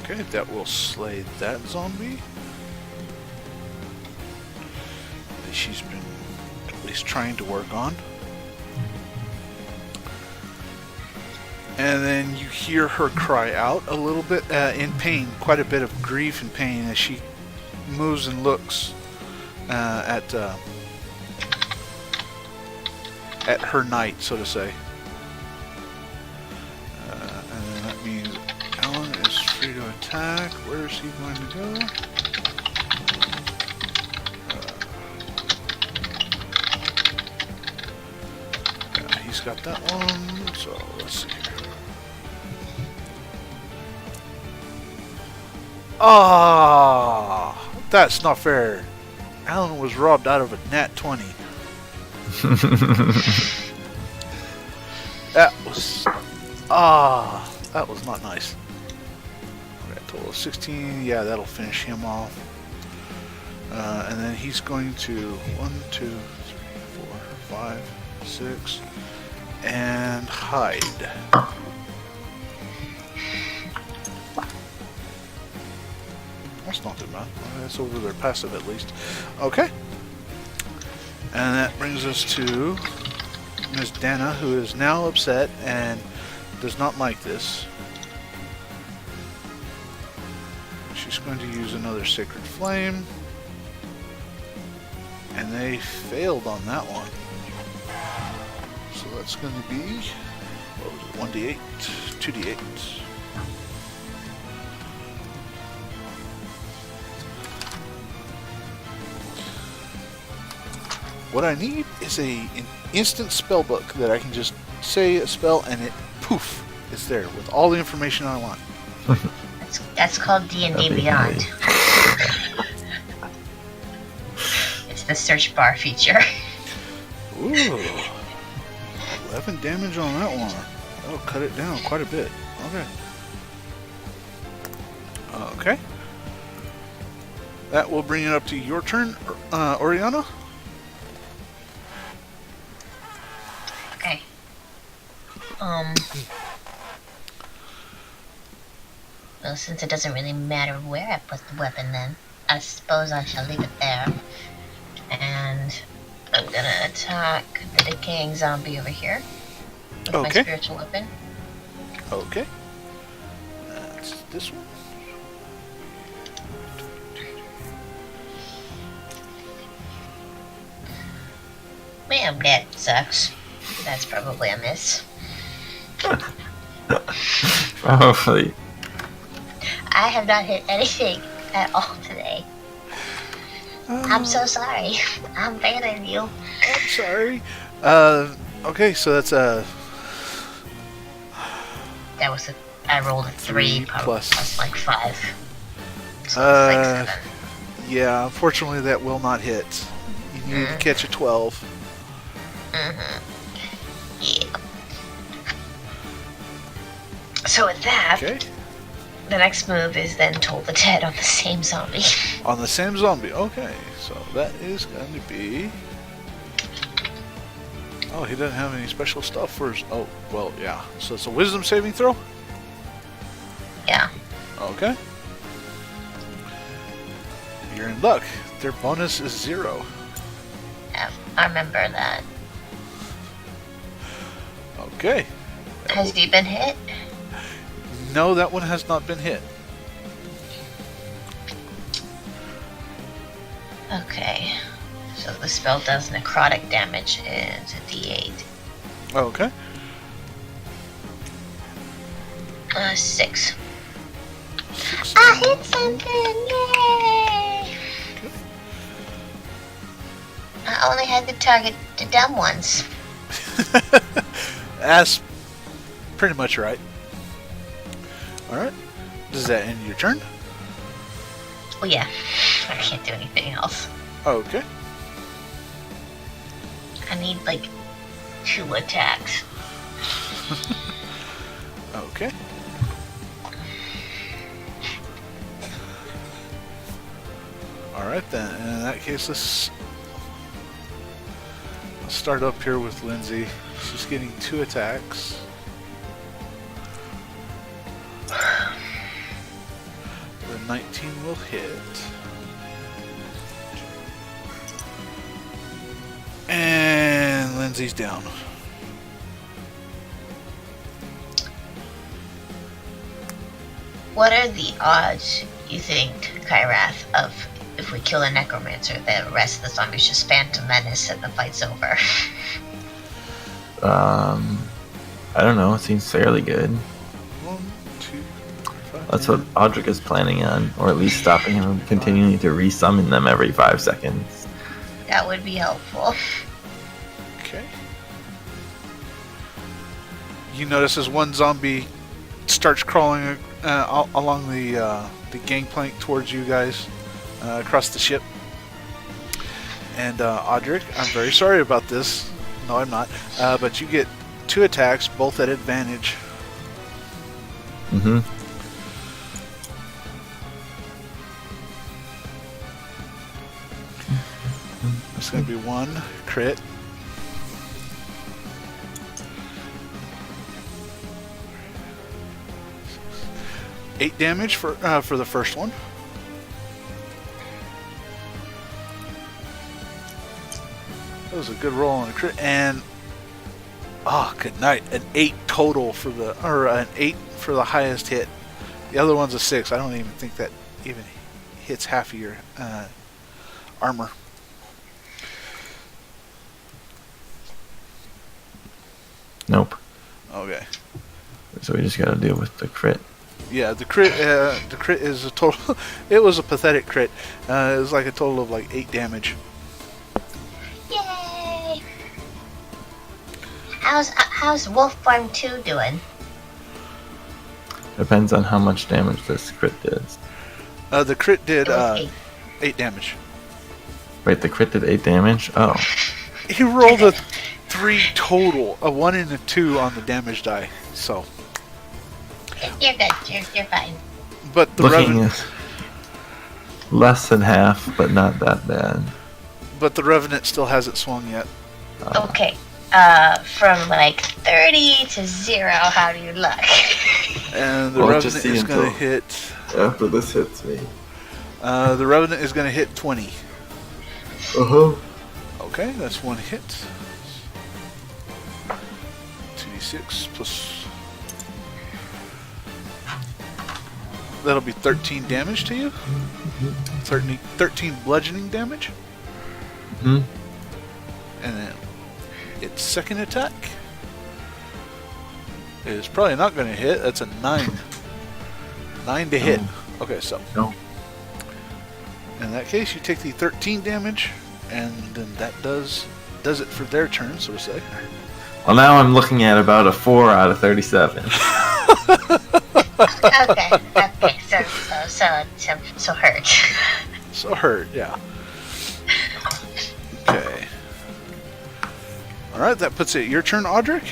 Okay, that will slay that zombie. That she's been at least trying to work on. And then you hear her cry out a little bit in pain, quite a bit of grief and pain as she moves and looks at her knight, so to say. And then that means Alan is free to attack. Where is he going to go? He's got that one, so let's see here. Ah, that's not fair. Alan was robbed out of a nat 20. That was not nice. Okay, total of 16. Yeah, that'll finish him off. And then he's going to 1, 2, 3, 4, 5, 6, and hide. That's not too bad. That's over their passive at least. Okay. And that brings us to Miss Dana, who is now upset and does not like this. She's going to use another Sacred Flame. And they failed on that one. So that's going to be, what was it, 1d8, 2d8. What I need is an instant spell book that I can just say a spell and it poof, it's there with all the information I want. That's called D&D Beyond. It's the search bar feature. Ooh. 11 damage on that one. That'll cut it down quite a bit. Okay. Okay. That will bring it up to your turn, Oriana. Okay. Well, since it doesn't really matter where I put the weapon, then I suppose I shall leave it there. And I'm gonna attack the decaying zombie over here with my spiritual weapon. Okay. That's this one. Man, that sucks. That's probably a miss. Probably. I have not hit anything at all today. I'm so sorry. I'm banning you. I'm sorry. Okay, so that's That was I rolled a 3 plus like 5. So it's like 7. Yeah, unfortunately that will not hit. You need to catch a 12. Yeah. So with that, the next move is then Toll the Dead on the same zombie. On the same zombie. Okay, so that is going to be... Oh, he doesn't have any special stuff for his... Oh, well, yeah. So it's a wisdom saving throw? Yeah. Okay. You're in luck. Their bonus is 0. Yeah, I remember that. Okay. Has he been hit? No, that one has not been hit. Okay. So the spell does necrotic damage. It's a d8. Okay. 6. I hit something! Yay! I only had to target the dumb ones. That's pretty much right. Alright. Does that end your turn? Oh yeah. I can't do anything else. Okay. I need like 2 attacks. Okay. Alright then, in that case, let's start up here with Lyndsey. She's getting 2 attacks. The 19 will hit. And Lyndsey's down. What are the odds, you think, Kyrath, of if we kill a necromancer, the rest of the zombies just Phantom Menace and the fight's over? I don't know. It seems fairly good. 1, 2, 5. That's what Audric is planning on, or at least stopping him from continuing to resummon them every 5 seconds. That would be helpful. Okay. You notice as one zombie starts crawling along the gangplank towards you guys across the ship. And Audric, I'm very sorry about this. No, I'm not. But you get 2 attacks, both at advantage. Mm-hmm. It's going to be 1 crit. Eight damage for the first one. That was a good roll on a crit, and good night. An 8 total for an 8 for the highest hit. The other one's a 6. I don't even think that even hits half of your armor. Nope. Okay. So we just gotta deal with the crit. Yeah, the crit is a total. It was a pathetic crit. It was like a total of like 8 damage. Yay! How's Wolfborn 2 doing? Depends on how much damage this crit does. The crit did It was 8 damage. Wait, the crit did 8 damage? Oh. He rolled a 3 total, a 1 and a 2 on the damage die. So, You're good. You're fine. but the Looking Revenant, at less than half, but not that bad. still hasn't swung yet. Okay. From like 30 to 0, how do you look? And the Well, just Revenant see is going to until- hit. After this hits me. The Revenant is going to hit 20. Uh-huh. Okay, that's 1 hit. 2d6 plus. That'll be 13 damage to you. 13 bludgeoning damage. Hmm. And then its second attack is probably not going to hit. That's a 9. 9 to hit. Okay, so. No. In that case, you take the 13 damage, and then that does it for their turn, so to say. Well, now I'm looking at about a 4 out of 37. Okay. So hurt. So hurt, yeah. Okay. Alright, that puts it your turn, Audric.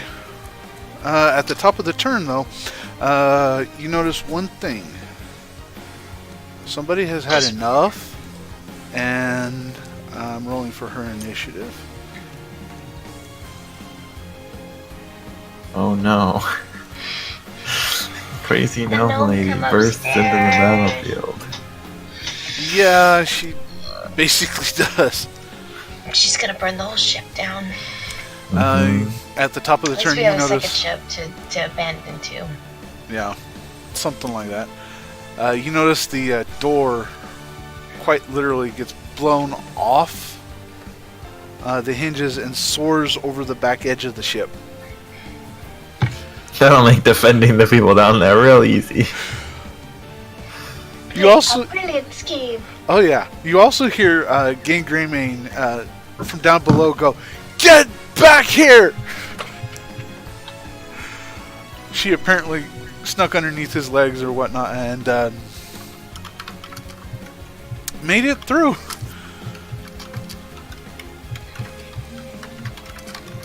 At the top of the turn, though, you notice one thing. Somebody has had enough, and I'm rolling for her initiative. Oh no. Crazy gnome gnome lady come bursts into the upstairs. battlefield. Yeah, she basically does. She's gonna burn the whole ship down. At the top of the At least turn, we you have a second notice. ship to abandon too. Yeah, something like that. You notice the door quite literally gets blown off the hinges and soars over the back edge of the ship. That'll make defending the people down there real easy. You also, A brilliant scheme. oh yeah, you also hear Gangrene from down below go, "Get back here!" She apparently snuck underneath his legs or whatnot and made it through.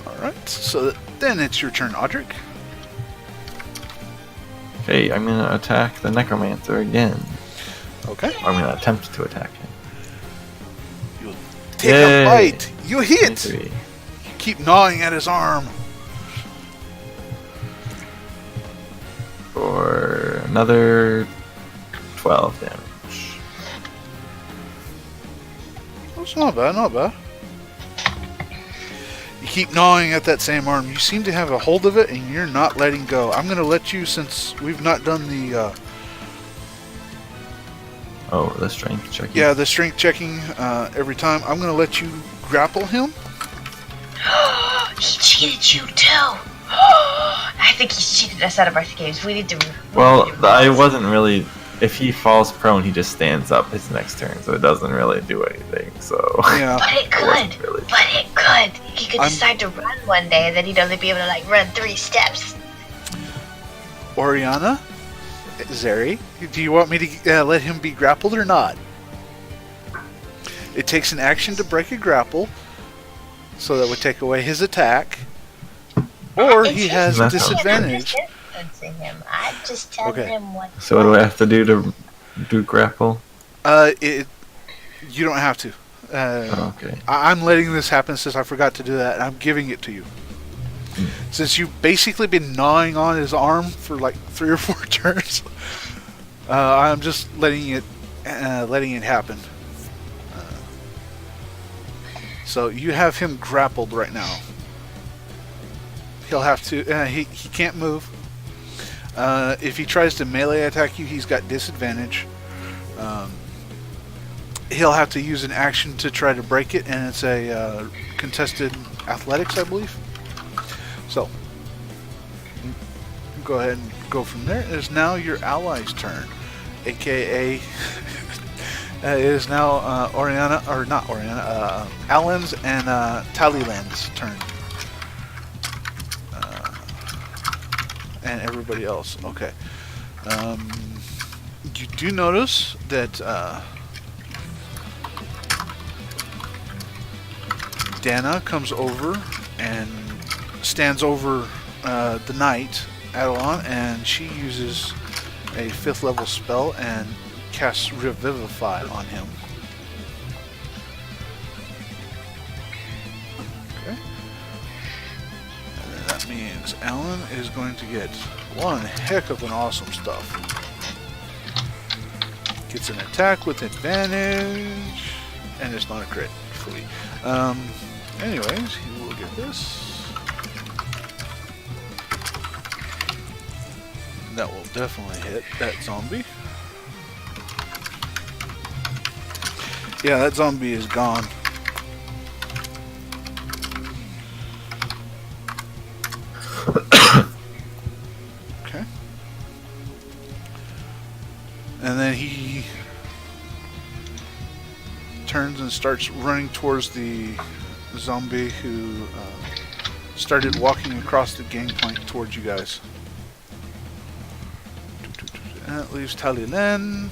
Alright, so then it's your turn, Audric. Okay, I'm gonna attack the necromancer again. Okay. Or I'm gonna attempt to attack him. You'll take Yay. a bite. You hit! 23. Keep gnawing at his arm. For another 12 damage. That's not bad, not bad. You keep gnawing at that same arm. You seem to have a hold of it and you're not letting go. I'm going to let you, since we've not done the Oh, the strength check. yeah, the strength checking every time, I'm going to let you grapple him. He cheated you too. I think he's cheated us out of our games. We need to. Well, I wasn't really. If he falls prone, he just stands up his next turn, so it doesn't really do anything. So. Yeah. But it wasn't could. really- But it could. He could I'm- decide to run one day, and then he'd only be able to like run 3 steps. Oriana, Zeri, do you want me to let him be grappled or not? It takes an action to break a grapple, so that would take away his attack. Or It's he his has plan. disadvantage. I'm just distancing him. I'm just telling Okay. him what. So what do I have to do to do grapple? You don't have to. Oh, okay. I'm letting this happen since I forgot to do that. And I'm giving it to you. Since you've basically been gnawing on his arm for like 3 or 4 turns, I'm just letting it happen. So you have him grappled right now. He'll have to. He can't move. If he tries to melee attack you, he's got disadvantage. He'll have to use an action to try to break it, and it's a contested athletics, I believe. So, go ahead and go from there. It is now your ally's turn, aka it is now Oriana, or not Oriana, Alan's and Tallyland's turn, and everybody else. Okay, You do notice that Dana comes over and stands over the knight, Adelon, and she uses a 5th level spell and casts Revivify on him. Okay. And then that means Alan is going to get one heck of an awesome stuff. Gets an attack with advantage, and it's not a crit. Fully. Anyways, he will get this. That will definitely hit that zombie. Yeah, that zombie is gone. Okay. And then he turns and starts running towards the zombie who started walking across the gangplank towards you guys. And that leaves Talilin.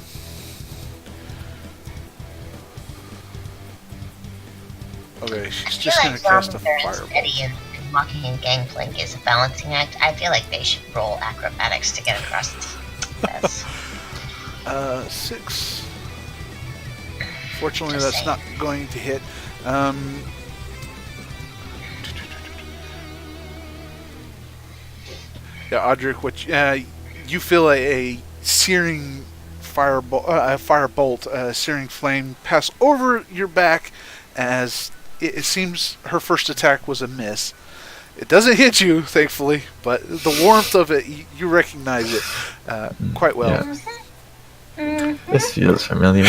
Okay, she's just gonna cast a fireball. And walking in gangplank is a balancing act. I feel like they should roll acrobatics to get across this. 6. Fortunately, Just that's saying. not going to hit. Yeah, Audric, what you feel a searing firebolt, searing flame pass over your back as it seems her first attack was a miss. It doesn't hit you, thankfully, but the warmth of it, you recognize it quite well. Yeah. This feels familiar.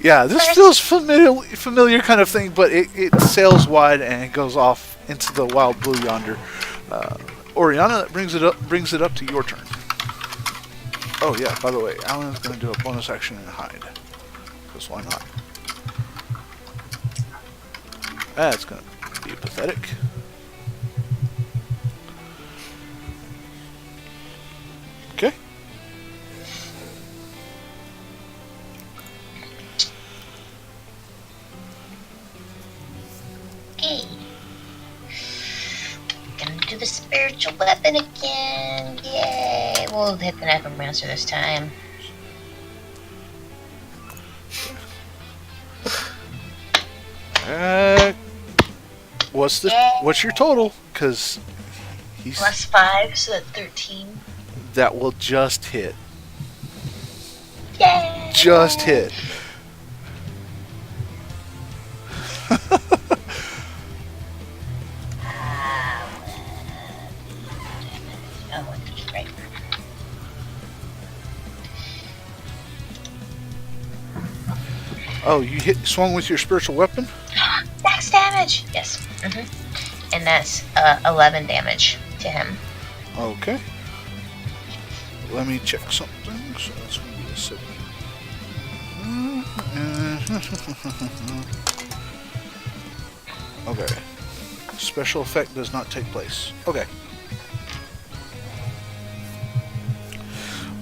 Yeah, this feels familiar kind of thing, but it sails wide and it goes off into the wild blue yonder. Oriana, that brings it up to your turn. Oh yeah, by the way, Alan's going to do a bonus action and hide. Because why not? That's going to be pathetic. Okay. Okay. Gonna do the spiritual weapon again. Yay! We'll hit the necromancer this time. What's your total? Because he's Plus 5, so that's 13. that will just hit. Yay! Just hit. Oh, indeed, right. Oh, you swung with your spiritual weapon? Max damage! Yes. And that's 11 damage to him. Okay. Let me check something. So that's going to be a 7. Okay. Special effect does not take place. Okay.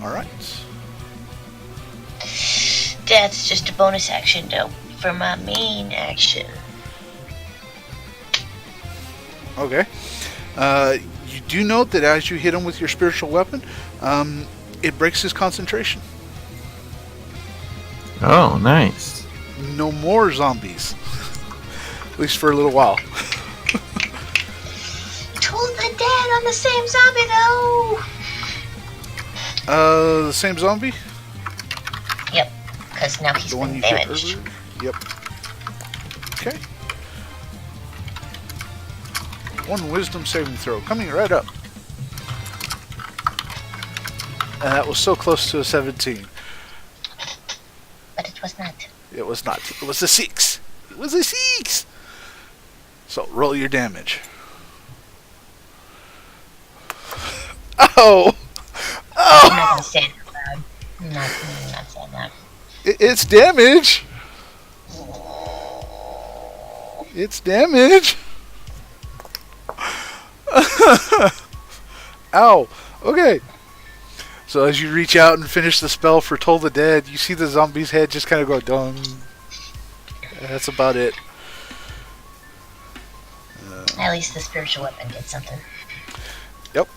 Alright. That's just a bonus action, though, for my main action. Okay. You do note that as you hit him with your spiritual weapon, it breaks his concentration. Oh, nice. No more zombies. At least for a little while. Told my dad on the same zombie, though! The same zombie? Yep, because now he's The one been you hit damaged. earlier? Yep. Okay. One wisdom saving throw. Coming right up. And that was so close to a 17. But it was not. It was not. It was a 6. It was a 6! So roll your damage. Oh! I'm not gonna say it out loud. I'm not saying that. It's damage! It's damage! Ow! Okay. So as you reach out and finish the spell for Toll the Dead, you see the zombie's head just kind of go dung. That's about it. At least the spiritual weapon did something. Yep.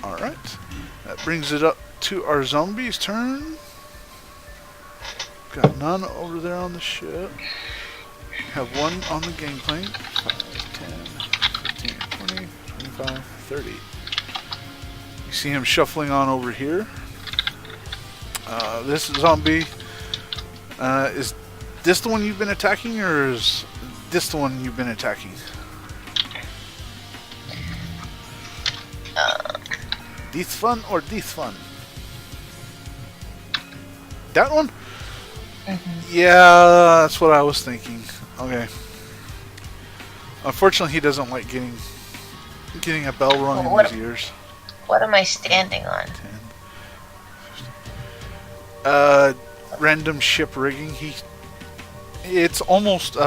Alright. That brings it up to our zombies' turn. Got none over there on the ship. Have one on the gangplank. 5, 10, 15, 20, 25, 30. You see him shuffling on over here. This zombie, is this the one you've been attacking, or is this the one you've been attacking? This one or this one? That one? Mm-hmm. Yeah, that's what I was thinking. Okay. Unfortunately, he doesn't like getting a bell rung in his ears. What am I standing on? 10. Random ship rigging. It's almost,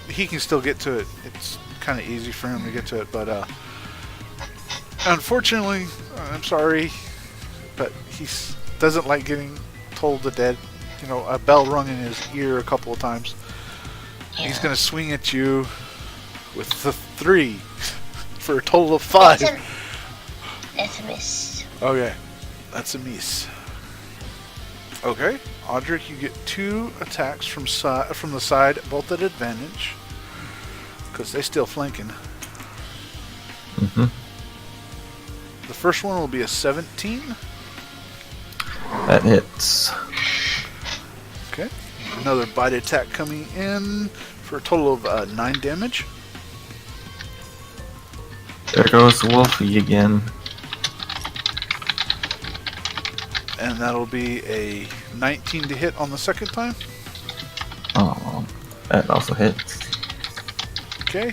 he can still get to it. It's kind of easy for him to get to it, but unfortunately, I'm sorry, but he doesn't like getting told the dead. You know, a bell rung in his ear a couple of times. Yeah. He's gonna swing at you with the 3 for a total of 5. That's a miss. Okay, that's a miss. Okay, Audric, you get 2 attacks from the side, both at advantage, because they're still flanking. Mm-hmm. The first one will be a 17. That hits. Okay, another bite attack coming in for a total of 9 damage. There goes Wolfie again. And that'll be a 19 to hit on the second time. Oh, that also hits. Okay.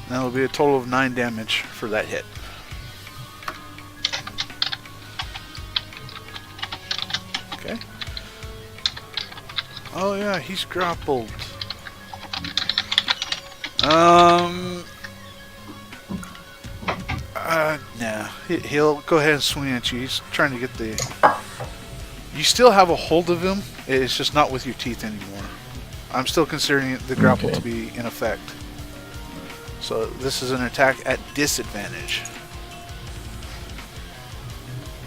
That'll be a total of 9 damage for that hit. Okay. Oh yeah, he's grappled. Nah. He'll go ahead and swing at you. He's trying to get the... You still have a hold of him. It's just not with your teeth anymore. I'm still considering the grapple to be in effect. So this is an attack at disadvantage.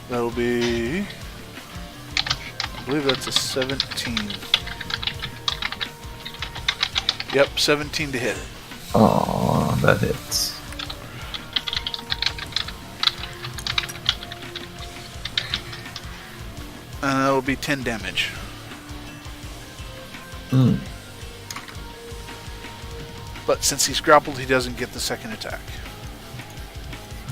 That'll be... I believe that's a 17. Yep, 17 to hit. Oh, that hits. And that'll be 10 damage. Hmm. But since he's grappled, he doesn't get the second attack.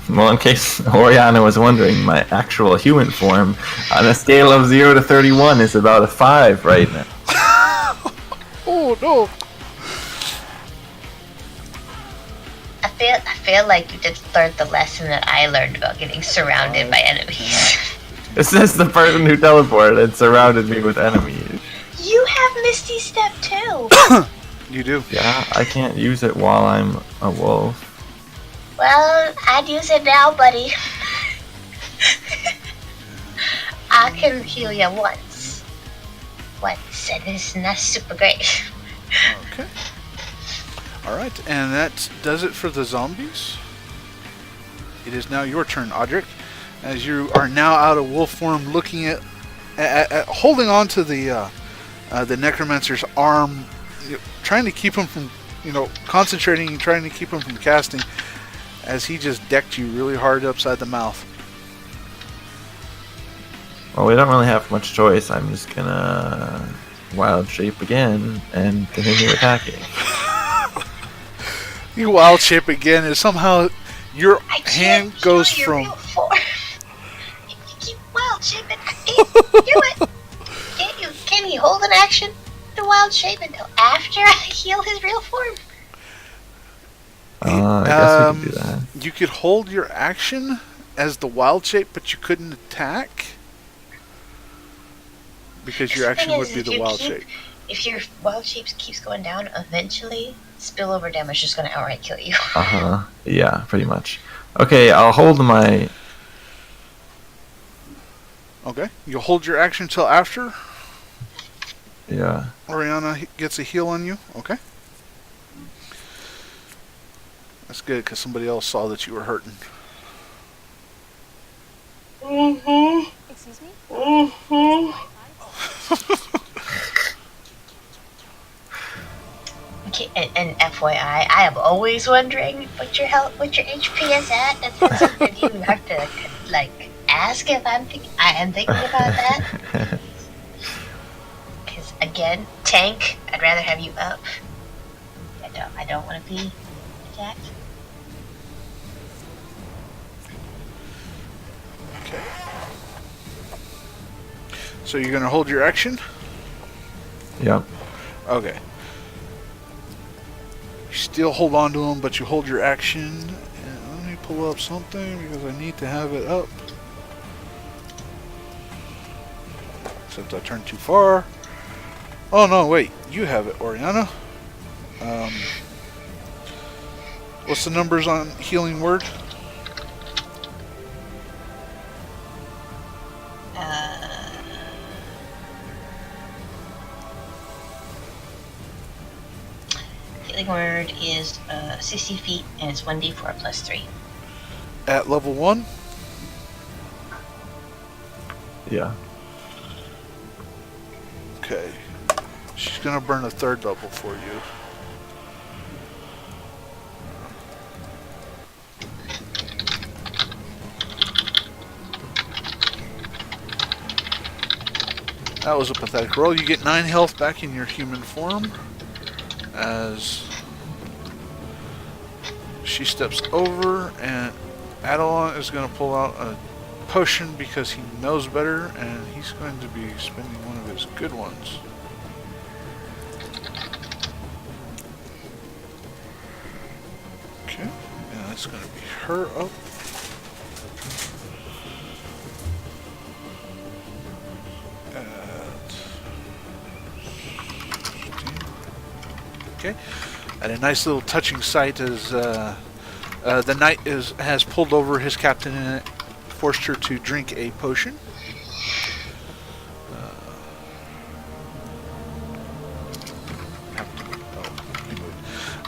Well, in case Oriana was wondering, my actual human form on a scale of 0 to 31 is about a 5 right now. Oh no! I feel like you just learned the lesson that I learned about getting surrounded by enemies. This is the person who teleported and surrounded me with enemies. You have Misty Step too. You do. Yeah, I can't use it while I'm a wolf. Well, I'd use it now, buddy. I can heal you once. And it's not super great. Okay. Alright, and that does it for the zombies. It is now your turn, Audric. As you are now out of wolf form, looking at holding on to the necromancer's arm, trying to keep him from, concentrating and trying to keep him from casting, as he just decked you really hard upside the mouth. Well, we don't really have much choice. I'm just gonna wild shape again and continue attacking. You wild shape again, and somehow your I can't hand heal goes your from... real form. You keep wild shaping. I can't do it. Can't you? Can he hold an action to wild shape until after I heal his real form? I guess we can do that. You could hold your action as the wild shape, but you couldn't attack because your The thing action would is, be if the you wild keep- shape. If your wild shape keeps going down, eventually spillover damage is going to outright kill you. Yeah, pretty much. Okay, I'll hold my Okay. You'll hold your action until after Yeah. Oriana gets a heal on you. Okay. That's good because somebody else saw that you were hurting. Excuse me? Okay, and FYI, I am always wondering what your HP is at. Is that something you have to like ask if I am thinking about that? Because again, tank. I'd rather have you up. I don't want to be attacked. Okay. So you're gonna hold your action? Yep. Okay. You still hold on to them, but you hold your action. And let me pull up something because I need to have it up. Except I turned too far. Oh no, wait. You have it, Oriana. What's the numbers on healing word? Healing word is 60 feet, and it's 1d4 plus 3. At level 1? Yeah. Okay. She's gonna burn a third level for you. That was a pathetic roll. You get 9 health back in your human form as she steps over, and Adelon is going to pull out a potion because he knows better, and he's going to be spending one of his good ones. Okay, and that's going to be her up. Okay, at a nice little touching sight as the knight has pulled over his captain and forced her to drink a potion.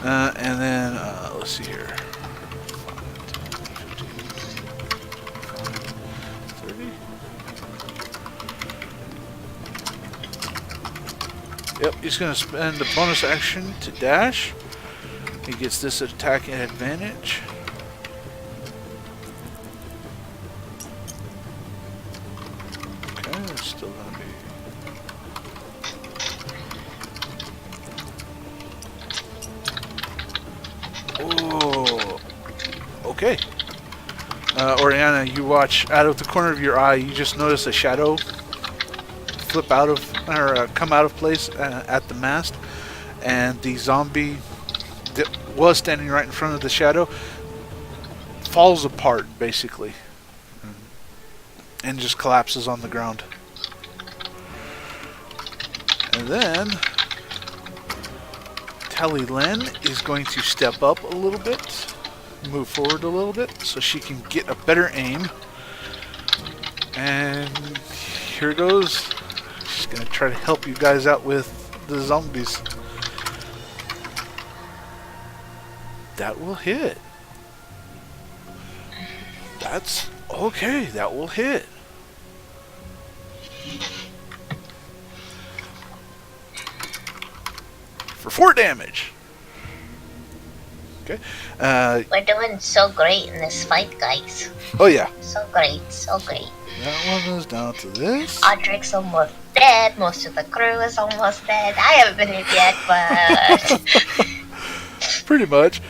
And then let's see here. 30. Yep, he's going to spend a bonus action to dash. He gets this attack at advantage. Okay, that's still going to be... Oh, okay. Oriana, you watch out of the corner of your eye. You just notice a shadow flip out of, or come out of place at the mast, and the zombie that was standing right in front of the shadow falls apart basically, and just collapses on the ground. And then Tally Lynn is going to step up a little bit, move forward a little bit, so she can get a better aim. And here goes. She's going to try to help you guys out with the zombies. That will hit. That's okay. That will hit. For 4 damage. Okay. We're doing so great in this fight, guys. Oh yeah. So great, so great. That one is down to this. Audric's almost dead. Most of the crew is almost dead. I haven't been hit yet, but Pretty much.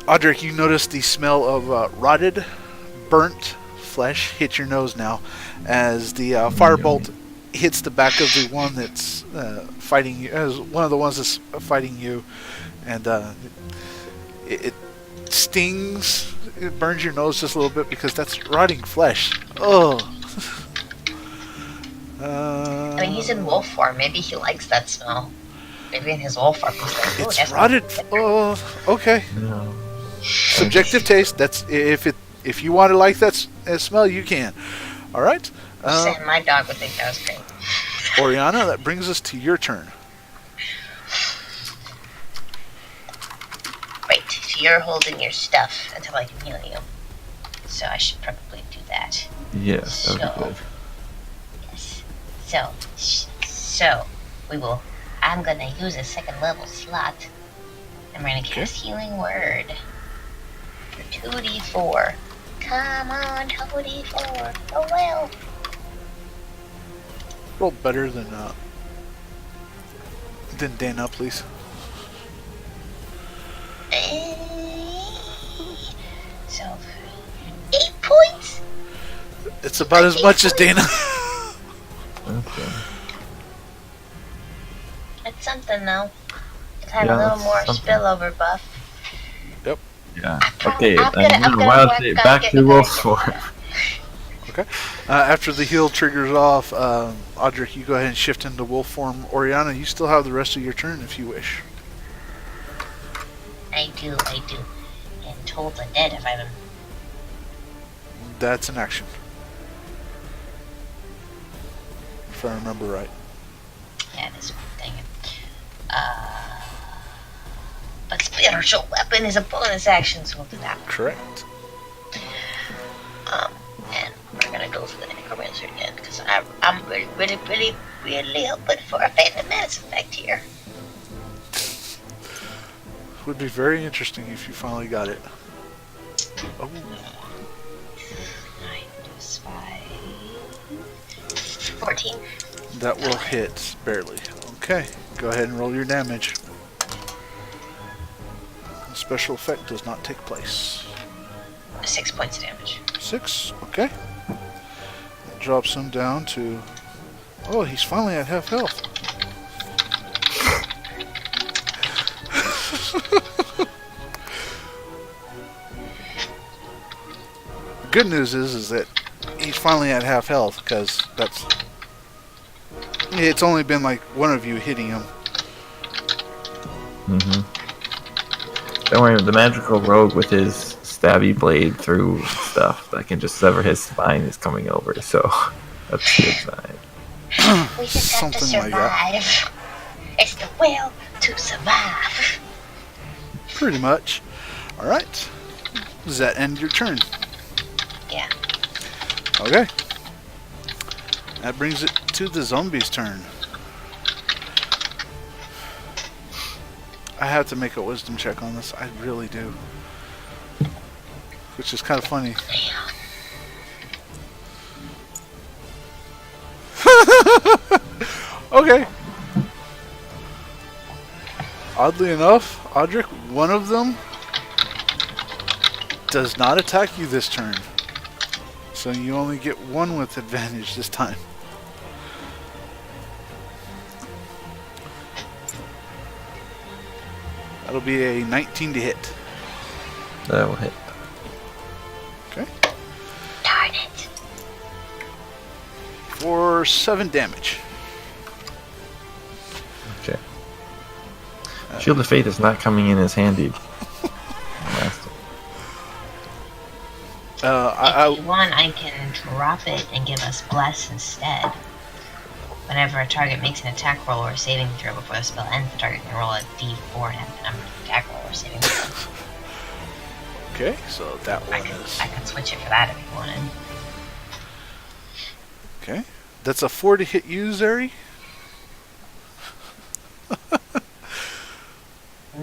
Audric, you notice the smell of rotted, burnt flesh hit your nose now, as the firebolt hits the back of the one that's fighting you, as one of the ones that's fighting you, and it stings. It burns your nose just a little bit because that's rotting flesh. Oh. I mean, he's in wolf form. Maybe he likes that smell. Maybe in his wolf form, he's like, "Ooh, It's that's rotted. Okay. No. Subjective taste. That's if you want to like that smell, you can. All right. Saying my dog would think that was great. Oriana, that brings us to your turn. Right, so you're holding your stuff until I can heal you. So I should probably do that. Yes, that would be good. Yes. So we will. I'm gonna use a second level slot. I'm gonna cast Healing Word for 2d4. Come on, 2d4. Oh well. Roll better than Dana, please. So 8 points. It's about as much as Dana. Okay. It's something though. It had Yeah, a little that's more something. spillover buff. Yeah. I'm Okay, gonna wild work shape on back getting to Wolf better. Form. Okay. After the heal triggers off, Audric, you go ahead and shift into wolf form. Oriana, you still have the rest of your turn if you wish. I do. And told the dead if I'm. That's an action. If I remember right. Yeah, this thing. But spiritual weapon is a bonus action, so we'll do that. Correct. And we're gonna go for the necromancer again because I'm really hoping for a faith and medicine effect here. Would be very interesting if you finally got it. Oh. 9 plus 5. 14. That will hit, barely. Okay, go ahead and roll your damage. The special effect does not take place. 6 points of damage. 6, okay. That drops him down to... Oh, he's finally at half health. The good news is that he's finally at half health, because that's... It's only been like one of you hitting him. Don't worry, the magical rogue with his stabby blade through stuff that can just sever his spine is coming over, so that's a good sign. We just have to Something like that. survive. It's the will to survive. Pretty much. Alright. Does that end your turn? Yeah. Okay. That brings it to the zombie's turn. I have to make a wisdom check on this. I really do. Which is kind of funny. Okay. Oddly enough, Audric, one of them does not attack you this turn. So you only get one with advantage this time. That'll be a 19 to hit. That will hit. Okay. Darn it. For 7 damage. Okay. Shield of Faith is not coming in as handy. If you want, I can drop it and give us Bless instead. Whenever a target makes an attack roll or saving throw before the spell ends, the target can roll a d4 and have the number of attack roll or saving throw. Okay, so that one is... I could switch it for that if you wanted. Okay. That's a 4 to hit you, Zeri?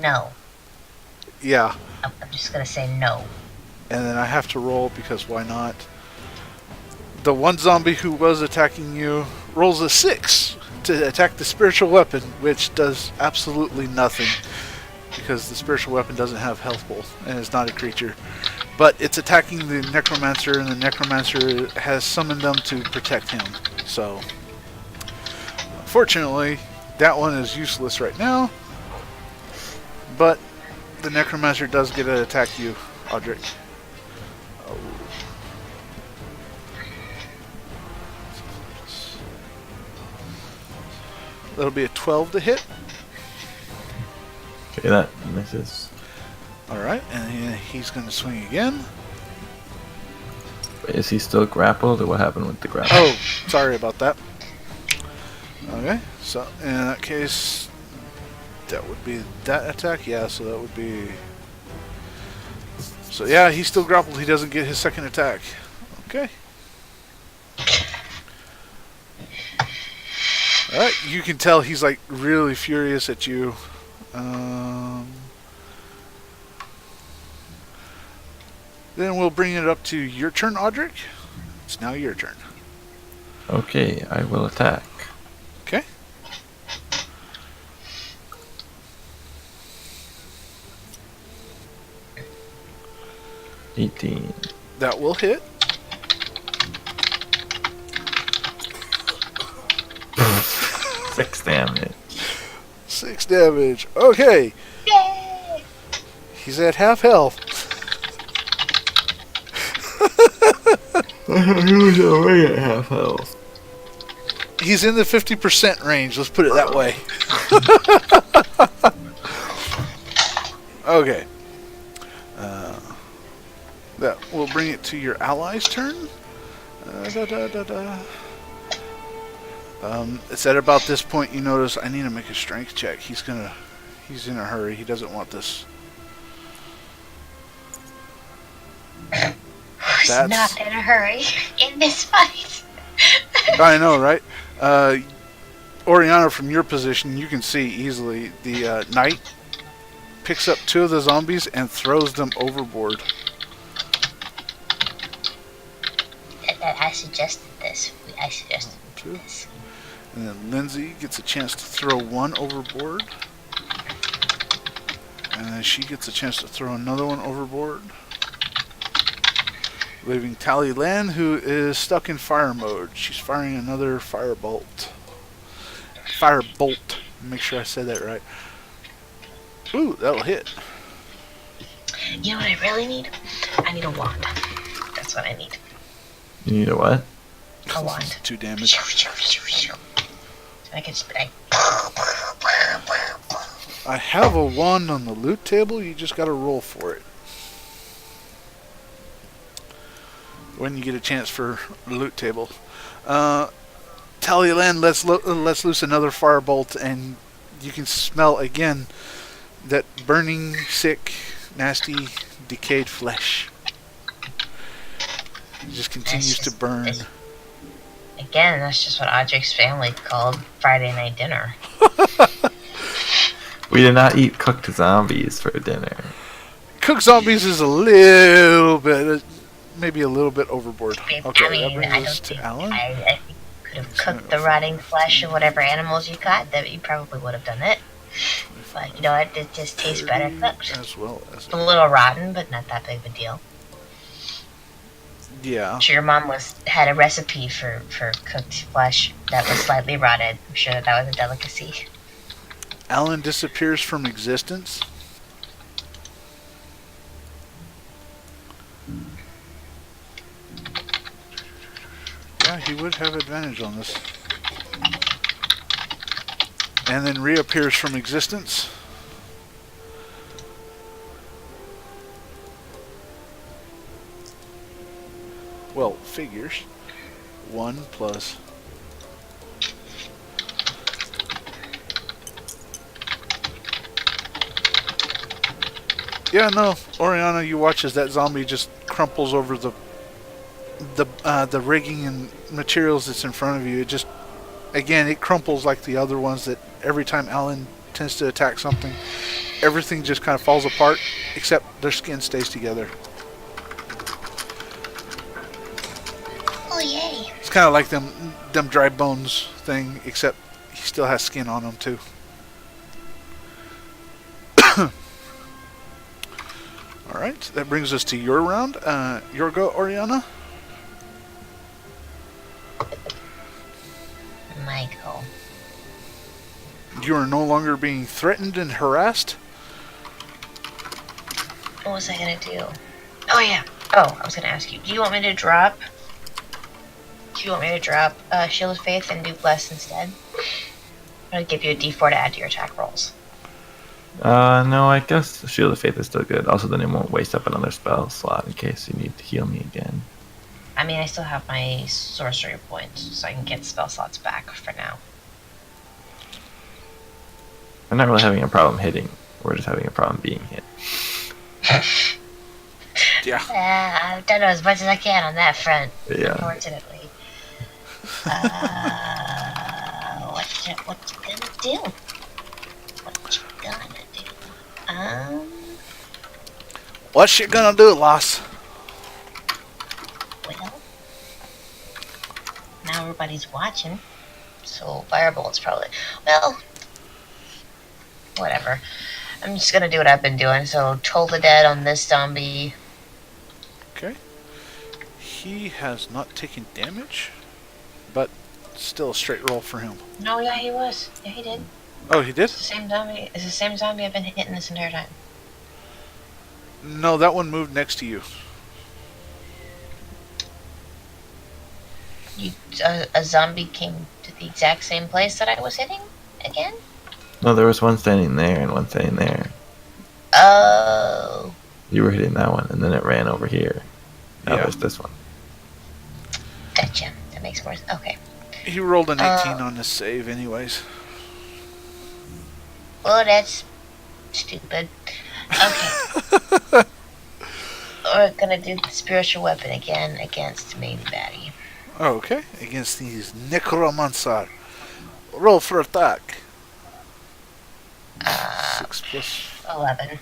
No. Yeah. I'm just gonna say no. And then I have to roll because why not? The one zombie who was attacking you rolls a 6 to attack the spiritual weapon, which does absolutely nothing because the spiritual weapon doesn't have health pool and is not a creature. But it's attacking the necromancer, and the necromancer has summoned them to protect him. So, unfortunately, that one is useless right now. But the necromancer does get to attack you, Audric. Oh. That'll be a 12 to hit. Okay, that misses. Alright, and he's going to swing again. Is he still grappled, or what happened with the grapple? Oh, sorry about that. Okay, so in that case, that would be that attack. Yeah, so that would be. So yeah, he's still grappled. He doesn't get his second attack. Okay. Alright, you can tell he's like really furious at you. Then we'll bring it up to your turn, Audric. It's now your turn. Okay, I will attack. Okay. $18. That will hit. Six damage. 6 damage. Okay. Yay! He's at half health. He was away at half health. He's in the 50% range. Let's put it that way. Okay. That will bring it to your ally's turn. It's at about this point you notice I need to make a strength check. He's in a hurry. He doesn't want this. Who's not in a hurry in this fight? I know, right? Oriana, from your position, you can see easily the knight picks up 2 of the zombies and throws them overboard. I suggested this. I suggested this. And then Lyndsey gets a chance to throw 1 overboard. And then she gets a chance to throw another one overboard. Leaving Tallyland, who is stuck in fire mode. She's firing another firebolt. Firebolt. Make sure I said that right. Ooh, that'll hit. You know what I really need? I need a wand. That's what I need. You need a what? A wand. 2 damage. So I can just like. I have a wand on the loot table. You just gotta roll for it. When you get a chance for loot table. Tallyland lets loose another firebolt, and you can smell again that burning, sick, nasty, decayed flesh. It just continues to burn. Again, that's just what Audric's family called Friday night dinner. We did not eat cooked zombies for dinner. Cooked zombies is a little bit, maybe a little bit overboard. Okay, I mean, that brings I us don't to think Alan. I think you could have cooked the rotting flesh of whatever animals you caught. That you probably would have done it. But you know what? It just tastes better cooked. As well as It's a little rotten, but not that big of a deal. yeah. I'm sure your mom had a recipe for cooked flesh that was slightly rotted. I'm sure that was a delicacy. Alan disappears from existence. Yeah, he would have advantage on this. And then reappears from existence. Well, figures. 1 plus. Yeah, no, Oriana, you watch as that zombie just crumples over the rigging and materials that's in front of you. It just, again, it crumples like the other ones that every time Alan tends to attack something, everything just kind of falls apart, except their skin stays together. Oh yay! It's kind of like them dry bones thing, except he still has skin on him too. Alright, that brings us to your round. Your go, Oriana. Michael. You are no longer being threatened and harassed. What was I gonna do? Oh yeah. Oh, I was gonna ask you. Do you want me to drop? Shield of Faith and do Bless instead? I'm gonna give you a D4 to add to your attack rolls. No, I guess the Shield of Faith is still good. Also, then it won't waste up another spell slot in case you need to heal me again. I mean, I still have my sorcery points, so I can get spell slots back for now. I'm not really having a problem hitting. We're just having a problem being hit. Yeah. I've done as much as I can on that front, Yeah. unfortunately. What you gonna do? What you gonna do? What's you gonna do, Loss? Well, now everybody's watching, so Firebolt's probably... Well, whatever. I'm just gonna do what I've been doing, so Toll the Dead on this zombie. Okay. He has not taken damage, but still a straight roll for him. No, yeah, he was. Yeah, he did. Oh, he did? It's the same zombie. It's the same zombie I've been hitting this entire time. No, that one moved next to you. A zombie came to the exact same place that I was hitting again? No, there was one standing there and one standing there. Oh. You were hitting that one, and then it ran over here. Now Yeah. there's this one. Gotcha. That makes more sense. Okay. He rolled an 18 on his save anyways. Well, that's stupid. Okay. We're gonna do the spiritual weapon again against main baddie. Okay. Against these necromancer. Roll for attack. 6 plus. 11.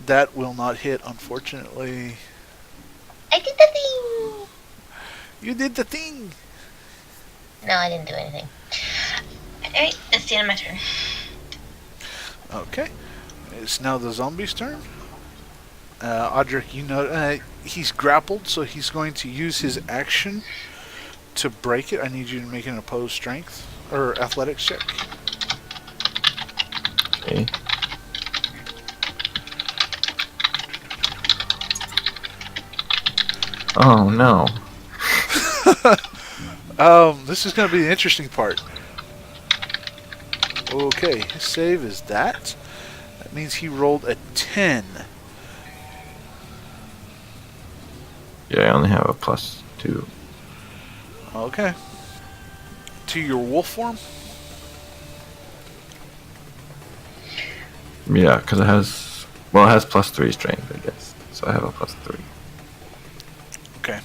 That will not hit, unfortunately. I did the thing! You did the thing! No, I didn't do anything. Alright, that's the end of my turn. Okay. It's now the zombie's turn. Audric, you know, he's grappled, so he's going to use his action to break it. I need you to make an opposed strength or athletics check. Okay. Oh no. This is going to be the interesting part. Okay, his save is that. That means he rolled a 10. Yeah, I only have a +2. Okay. To your wolf form? Yeah, because it has... Well, it has +3 strength, I guess. So I have a +3. Okay.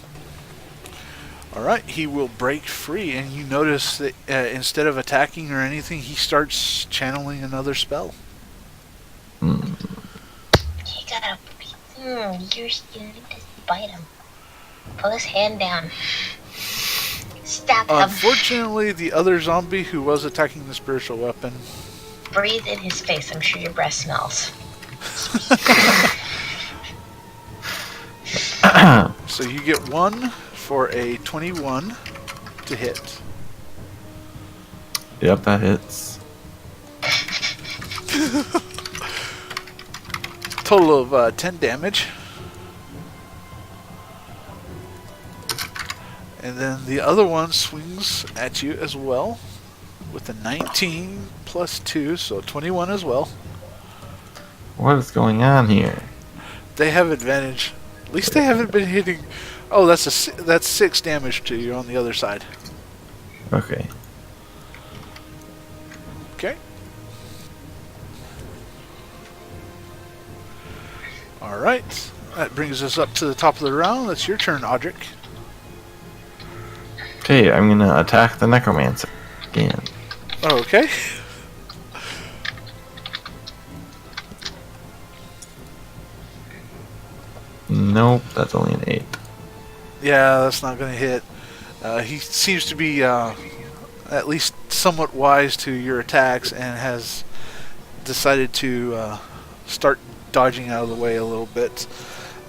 Alright, he will break free, and you notice that instead of attacking or anything, he starts channeling another spell. Hmm. You gotta... you need to bite him. Pull his hand down. Stab him. Unfortunately, the other zombie who was attacking the spiritual weapon... Breathe in his face. I'm sure your breath smells. So you get 1 for a 21 to hit. Yep, that hits. Total of 10 damage. And then the other one swings at you as well with a 19 plus 2, so 21 as well. What is going on here? They have advantage. At least they haven't been hitting. Oh, that's 6 damage to you on the other side. Okay. Okay. All right. That brings us up to the top of the round. That's your turn, Audric. Okay, I'm gonna attack the necromancer again. Oh, okay. Nope, that's only an 8. Yeah, that's not going to hit. He seems to be at least somewhat wise to your attacks and has decided to start dodging out of the way a little bit.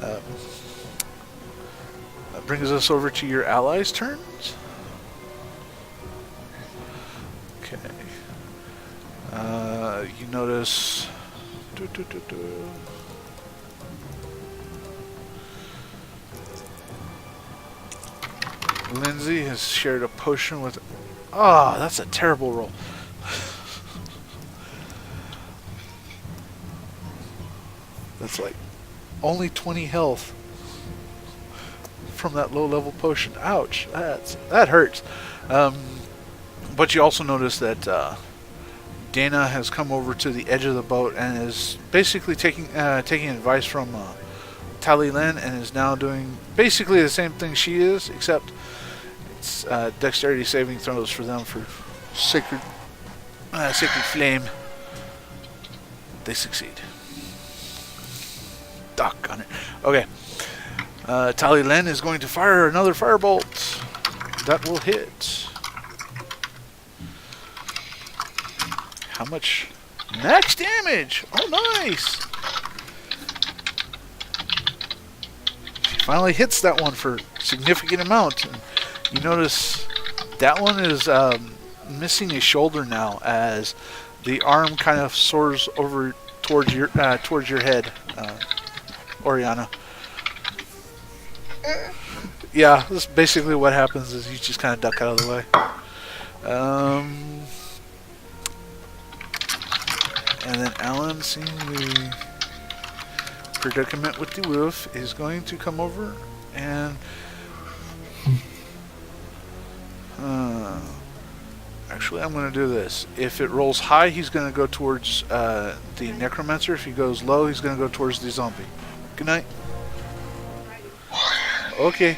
That brings us over to your allies' turns. Okay. You notice... Lyndsey has shared a potion with... Ah, that's a terrible roll. That's like only 20 health from that low-level potion. Ouch, that hurts. But you also notice that Dana has come over to the edge of the boat and is basically taking advice from Tally Lynn, and is now doing basically the same thing she is, except it's dexterity saving throws for them for sacred flame. They succeed. Doggone it. Okay. Tally Lynn is going to fire another firebolt. That will hit. How much? Max damage! Oh, nice! She finally hits that one for a significant amount. And you notice that one is missing a shoulder now, as the arm kind of soars over towards your head, Oriana. Yeah, that's basically what happens. Is you just kind of duck out of the way. And then Alan, seeing the predicament with the wolf, is going to come over and actually, I'm going to do this. If it rolls high, he's going to go towards the necromancer. If he goes low, he's going to go towards the zombie. Good night. Okay.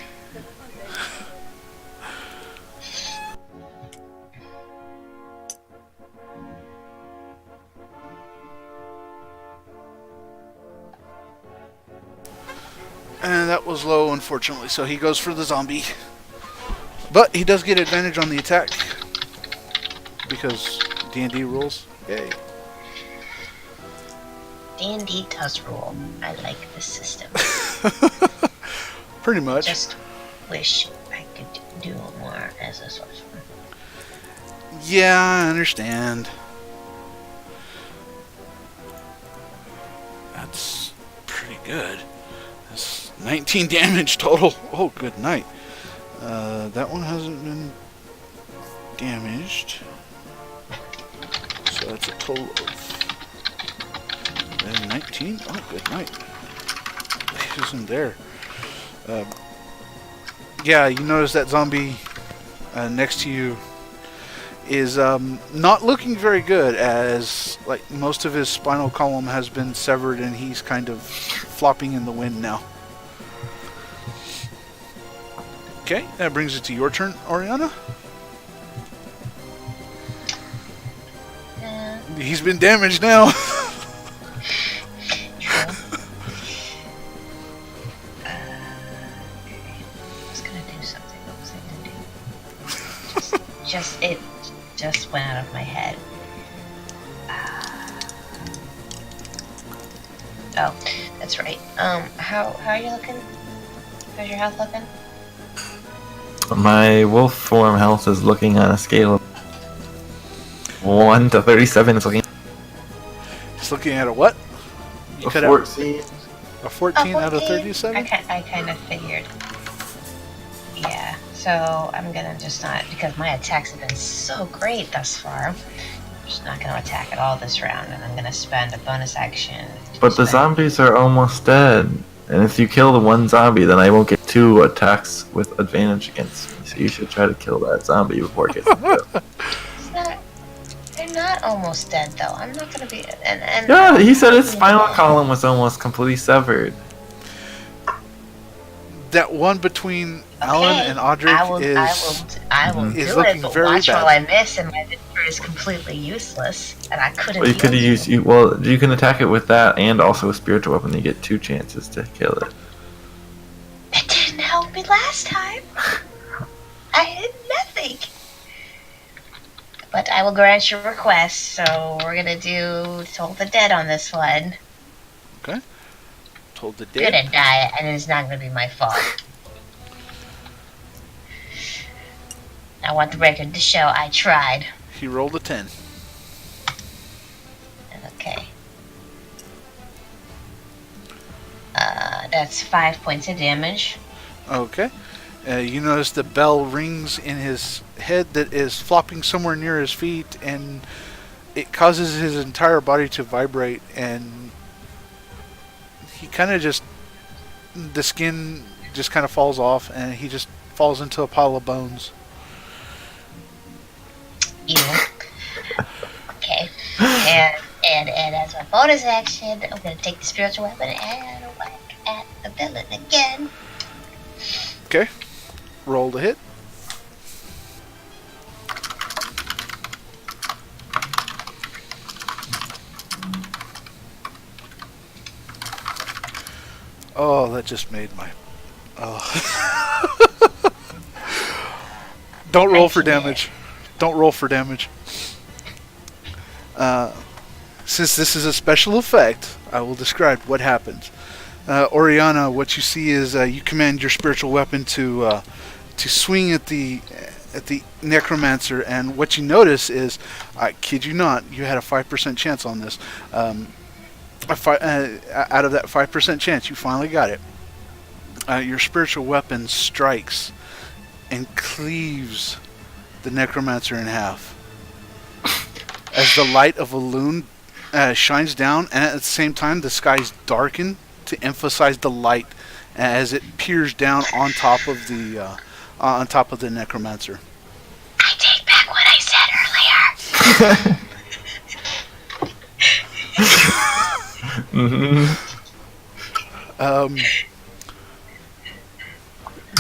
And that was low, unfortunately, so he goes for the zombie. But he does get advantage on the attack, because D&D rules. Yay. D&D does rule. I like this system. Pretty much. Just wish I could do more as a sorcerer. Yeah, I understand. That's pretty good. That's 19 damage total. Oh, good night. That one hasn't been damaged. So that's a total of 19. Oh, good night. He isn't there. Yeah, you notice that zombie next to you is not looking very good, as like most of his spinal column has been severed and he's kind of flopping in the wind now. Okay, that brings it to your turn, Oriana. He's been damaged now. True. Okay. I was gonna do something. What was I gonna do? It just went out of my head. Oh, that's right. How are you looking? How's your health looking? My wolf form health is looking on a scale of 1 to 37. It's looking. Just looking at a what? You A cut 14. out a 14 out of 37? I kind of figured. Yeah, so I'm gonna just not, because my attacks have been so great thus far. I'm just not gonna attack at all this round, and I'm gonna spend a bonus action. But the zombies are almost dead. And if you kill the one zombie, then I won't get 2 attacks with advantage against me. So you should try to kill that zombie before it gets killed. They're not almost dead, though. I'm not gonna be. And Yeah, he said his spinal column was almost completely severed. That one between Alan and Audric I will do looking it, but very watch bad. while I miss, and my victory is completely useless, and I couldn't. Well, you could use you can attack it with that and also a spiritual weapon. You get 2 chances to kill it. It didn't help me last time. I had nothing. But I will grant your request, so we're gonna do Toll the Dead on this one. Okay. Told the You're dead. gonna die, and it's not gonna be my fault. I want the record to show I tried. He rolled a 10. Okay. That's 5 points of damage. Okay. You notice the bell rings in his head that is flopping somewhere near his feet, and it causes his entire body to vibrate, and he kind of just, the skin just kind of falls off, and he just falls into a pile of bones. Ew. Okay. And as my bonus action, I'm gonna take the spiritual weapon and whack at the villain again. Okay. Roll to hit. Oh, that just made my... Oh. Don't roll for damage. Don't roll for damage. Since this is a special effect, I will describe what happens. Oriana, what you see is you command your spiritual weapon to swing at the necromancer, and what you notice is, I kid you not, you had a 5% chance on this. Out of that 5% chance, you finally got it. Your spiritual weapon strikes and cleaves the necromancer in half. As the light of a loon shines down, and at the same time the skies darken to emphasize the light as it peers down on top of the necromancer. I take back what I said earlier.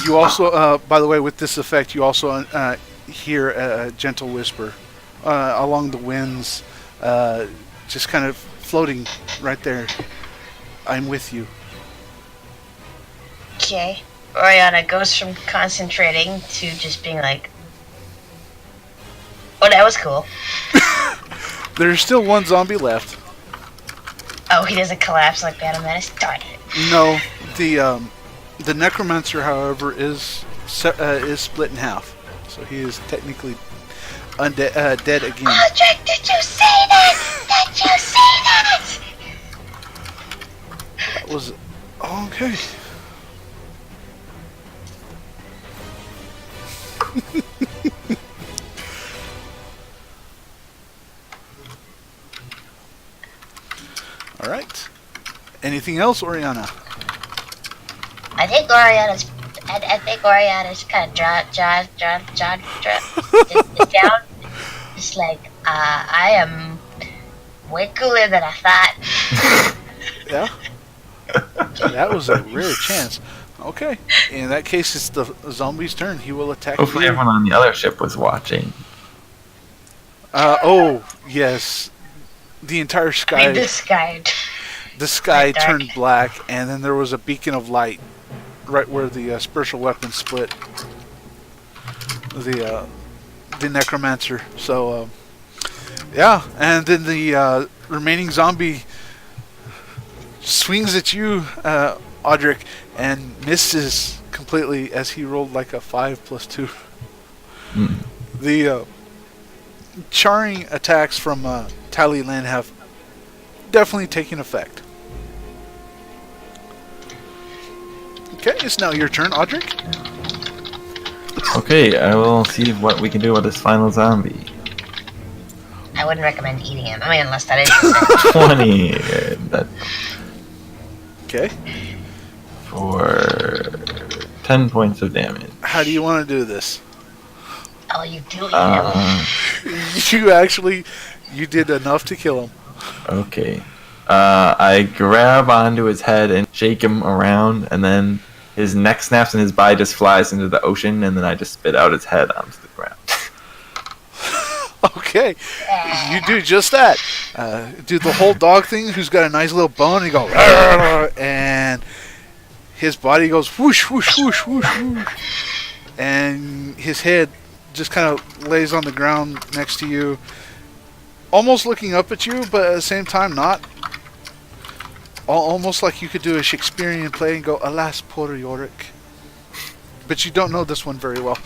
You also, by the way, with this effect, you also hear a gentle whisper along the winds, just kind of floating right there. I'm with you. Okay. Oriana goes from concentrating to just being like, oh, that was cool. There's still one zombie left. Oh, he doesn't collapse like Battle Menace? Darn it. No, the necromancer, however, is split in half, so he is technically dead again. Audric, did you say that? Did you say that? That was okay. All right. Anything else, Oriana? I think Oriana's kind of just down. It's like, I am way cooler than I thought. Yeah. That was a rare chance. Okay. In that case, it's the zombie's turn. He will attack. Hopefully, you. everyone on the other ship was watching. Oh yes, the entire sky. The sky turned black, and then there was a beacon of light right where the spiritual weapon split the necromancer. So yeah, and then the remaining zombie swings at you, Audric, and misses completely as he rolled like a 5+2. The charring attacks from Tallyland have definitely taken effect. Okay, it's now your turn, Audric. Okay, I will see what we can do with this final zombie. I wouldn't recommend eating him. I mean, unless that is 20. That Okay. for 10 points of damage. How do you want to do this? Oh, you do eat him. You did enough to kill him. Okay. I grab onto his head and shake him around, and then his neck snaps and his body just flies into the ocean, and then I just spit out his head onto the ground. Okay. You do just that. Do the whole dog thing who's got a nice little bone, and you go, "Arr!" and his body goes whoosh, whoosh, whoosh, whoosh, whoosh. And his head just kind of lays on the ground next to you, almost looking up at you, but at the same time not. Almost like you could do a Shakespearean play and go, alas, poor Yorick. But you don't know this one very well.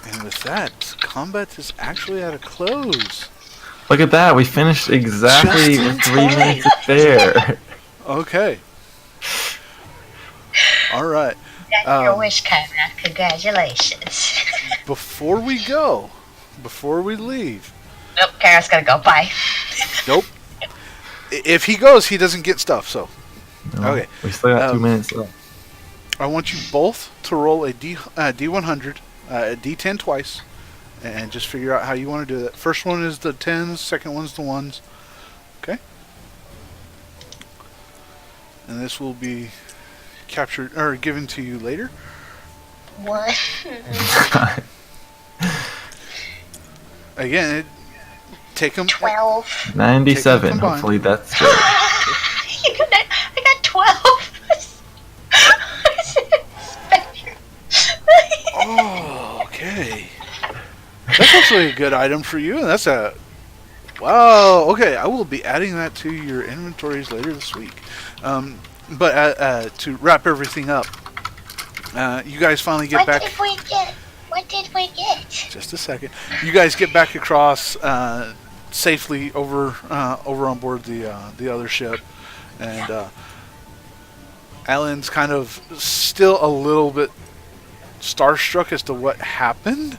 And with that, combat is actually at a close. Look at that, we finished exactly Just in with 3 minutes of there. Okay. All right. That's your wish, Conrad. Congratulations. Before we leave, Nope, Kara's gonna go. Bye. nope. If he goes, he doesn't get stuff. So, No, okay. We still got 2 minutes left. I want you both to roll a D100, a D10 twice, and just figure out how you want to do that. First one is the 10s, second one's the 1s. Okay? And this will be captured or given to you later. What? Again, take them. 12. 97. combined. Hopefully that's good. I got 12. Oh, okay. That's actually a good item for you, and that's a... Wow, okay, I will be adding that to your inventories later this week. But to wrap everything up, you guys finally get back... What did we get? Just a second. You guys get back across safely over on board the other ship, and Alan's kind of still a little bit starstruck as to what happened,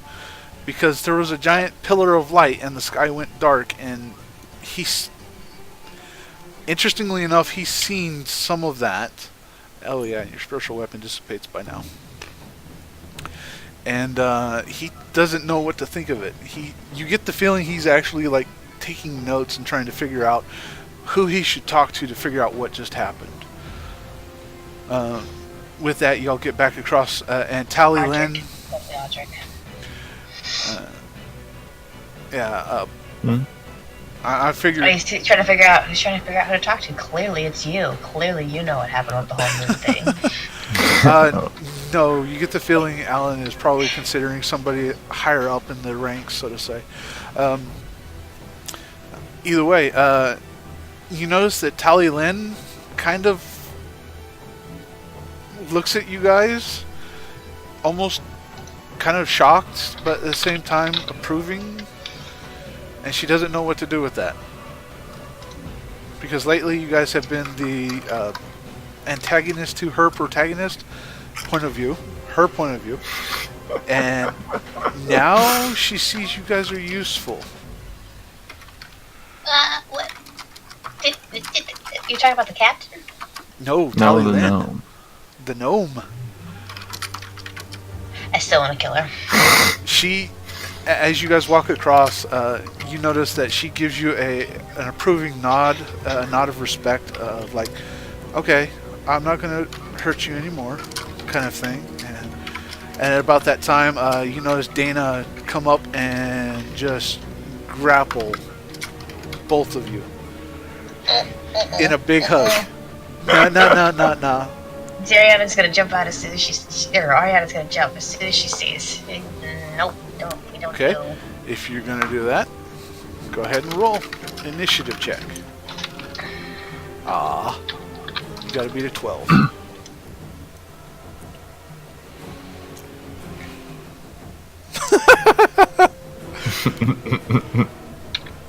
because there was a giant pillar of light and the sky went dark, and interestingly enough, he's seen some of that. Oh yeah, your spiritual weapon dissipates by now. And he doesn't know what to think of it. You get the feeling he's actually like taking notes and trying to figure out who he should talk to figure out what just happened. With that, y'all get back across, and Tally Lynn. Audric. I figured. Oh, he's trying to figure out. He's trying to figure out who to talk to. Clearly, it's you. Clearly, you know what happened with the whole moon thing. No, you get the feeling Alan is probably considering somebody higher up in the ranks, so to say. Either way, you notice that Tally Lynn kind of looks at you guys, almost kind of shocked, but at the same time approving, and she doesn't know what to do with that. Because lately you guys have been the antagonist to her protagonist point of view, her point of view, and now she sees you guys are useful. What? You're talking about the captain? No, Tally Lynn. Gnome. The gnome. I still want to kill her. She, as you guys walk across, you notice that she gives you an approving nod, a nod of respect, of like, okay, I'm not going to hurt you anymore, kind of thing. And at about that time, you notice Dana come up and just grapple both of you in a big hug. No. Oriana's gonna jump out as soon as Oriana's gonna jump as soon as she sees. Nope, we don't Okay, do. if you're gonna do that, go ahead and roll initiative check. You gotta beat a 12.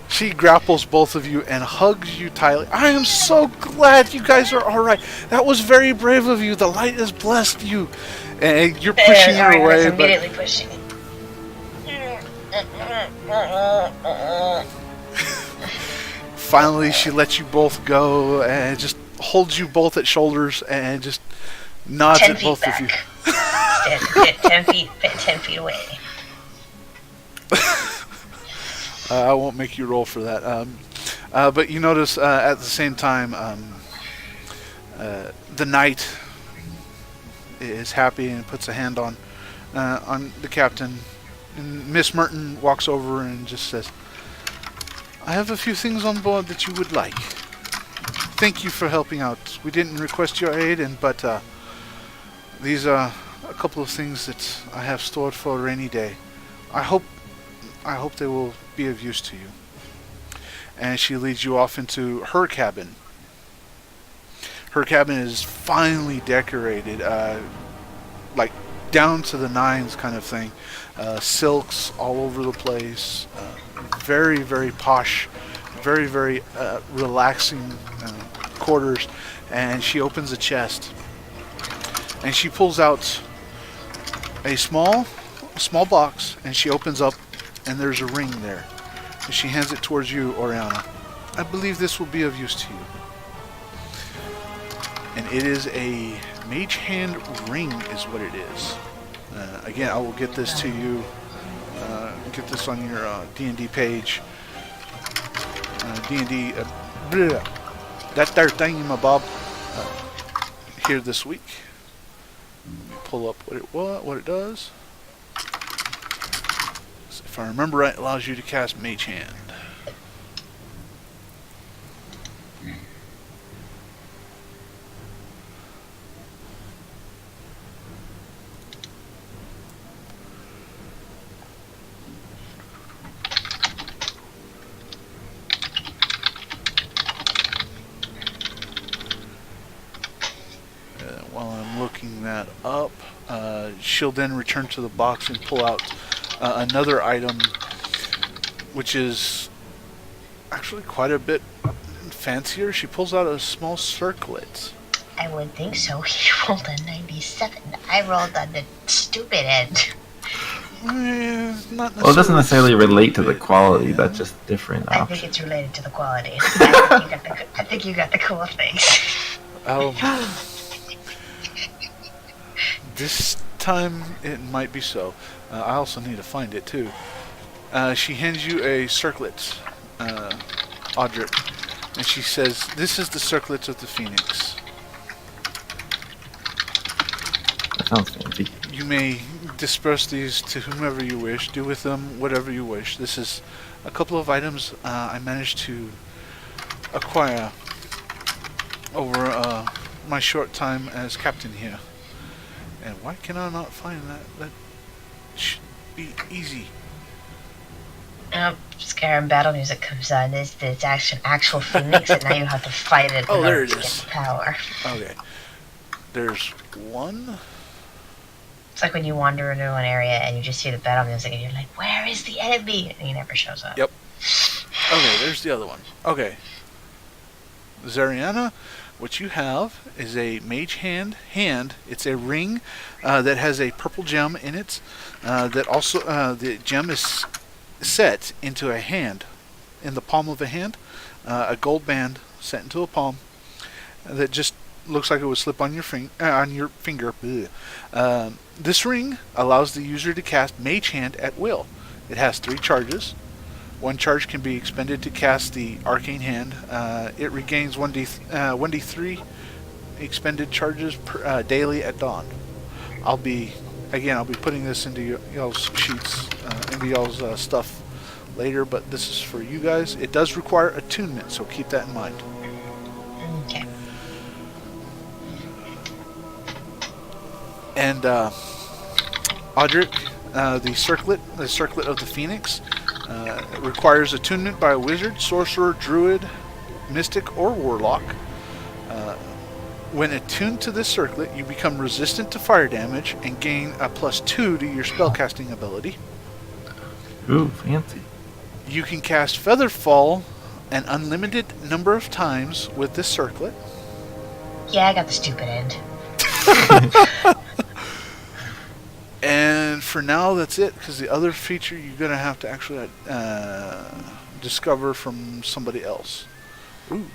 She grapples both of you and hugs you tightly. I am so glad you guys are alright. That was very brave of you. The light has blessed you. And you're pushing her away. Immediately pushing. Finally, she lets you both go and just holds you both at shoulders and just nods at both back. of you. 10 feet away. I won't make you roll for that. But you notice at the same time, the knight is happy and puts a hand on the captain. And Miss Merton walks over and just says, I have a few things on board that you would like. Thank you for helping out. We didn't request your aid, but these are a couple of things that I have stored for a rainy day. I hope they will be of use to you. And she leads you off into her cabin. Her cabin is finely decorated, like down to the nines kind of thing. Silks all over the place. Very, very posh. Very, very relaxing quarters. And she opens a chest. And she pulls out a small box, and she opens up, and there's a ring there. And she hands it towards you, Oriana. I believe this will be of use to you. And it is a mage hand ring is what it is. Again, I will get this to you. Get this on your D&D page. D&D... that there thingamabob here this week. Let me pull up what it does. So if I remember right, it allows you to cast Mage Hand. While I'm looking that up, she'll then return to the box and pull out another item, which is actually quite a bit fancier. She pulls out a small circlet. I would think so. He rolled a 97. I rolled on the stupid end. Not Well, it doesn't necessarily relate to the quality. That's just different. I think it's related to the quality. I think you got the cool things. This time it might be so. I also need to find it too. She hands you a circlet, Audric, and she says, "This is the circlet of the Phoenix. That sounds fancy. You may disperse these to whomever you wish. Do with them whatever you wish. This is a couple of items I managed to acquire over my short time as captain here. And why can I not find that? That should be easy." Skyrim battle music comes on. It's actual phoenix, and now you have to fight it in order to get the power. Okay. There's one. It's like when you wander into an area and you just hear the battle music and you're like, "Where is the enemy?" And he never shows up. Yep. Okay, there's the other one. Okay. Zariana, what you have is a mage hand. It's a ring that has a purple gem in it. That also the gem is set into a hand, in the palm of a hand. A gold band set into a palm that just looks like it would slip on your finger. This ring allows the user to cast Mage Hand at will. It has 3 charges. One charge can be expended to cast the Arcane Hand. It regains 1d3 expended charges daily at dawn. I'll be putting this into y'all's sheets, into y'all's stuff later, but this is for you guys. It does require attunement, so keep that in mind. Okay. And Audric, the circlet of the Phoenix, requires attunement by a wizard, sorcerer, druid, mystic, or warlock. When attuned to this circlet, you become resistant to fire damage and gain a +2 to your spellcasting ability. Ooh, fancy. You can cast Featherfall an unlimited number of times with this circlet. Yeah, I got the stupid end. And for now, that's it, because the other feature you're going to have to actually discover from somebody else. Ooh.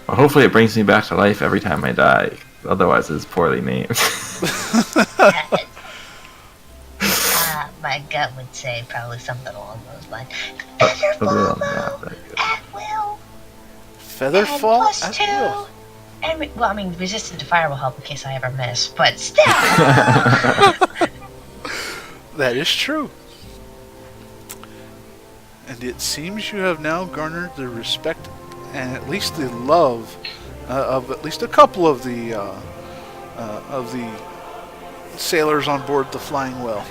Well, hopefully it brings me back to life every time I die. Otherwise, it's poorly named. My gut would say probably something along those lines. Featherfall At will. Featherfall And at will. +2. And well, I mean, resistant to fire will help in case I ever miss, but still. That is true. And it seems you have now garnered the respect and at least the love of at least a couple of the sailors on board the Flying Whale.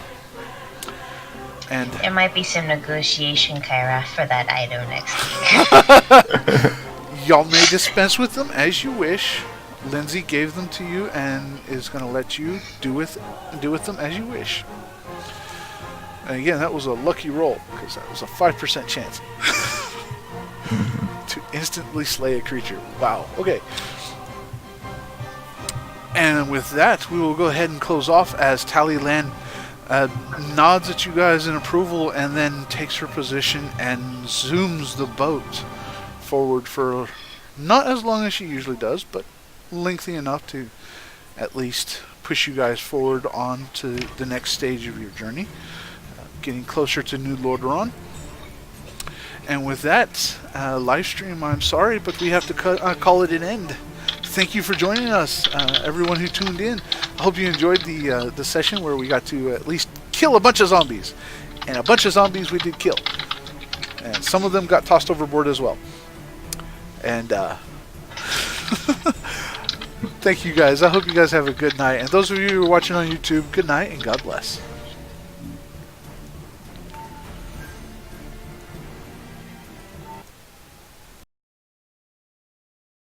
And There might be some negotiation, Kyra, for that item next week. y'all may dispense with them as you wish. Lyndsey gave them to you and is going to let you do with them as you wish. And again, that was a lucky roll, because that was a 5% chance to instantly slay a creature. Wow. Okay. And with that, we will go ahead and close off as Tallyland nods at you guys in approval, and then takes her position and zooms the boat forward for not as long as she usually does, but lengthy enough to at least push you guys forward on to the next stage of your journey, getting closer to New Lordaeron. And with that, live stream, I'm sorry, but we have to call it an end. Thank you for joining us, everyone who tuned in. I hope you enjoyed the session where we got to at least kill a bunch of zombies. And a bunch of zombies we did kill. And some of them got tossed overboard as well. And thank you guys. I hope you guys have a good night. And those of you who are watching on YouTube, good night and God bless.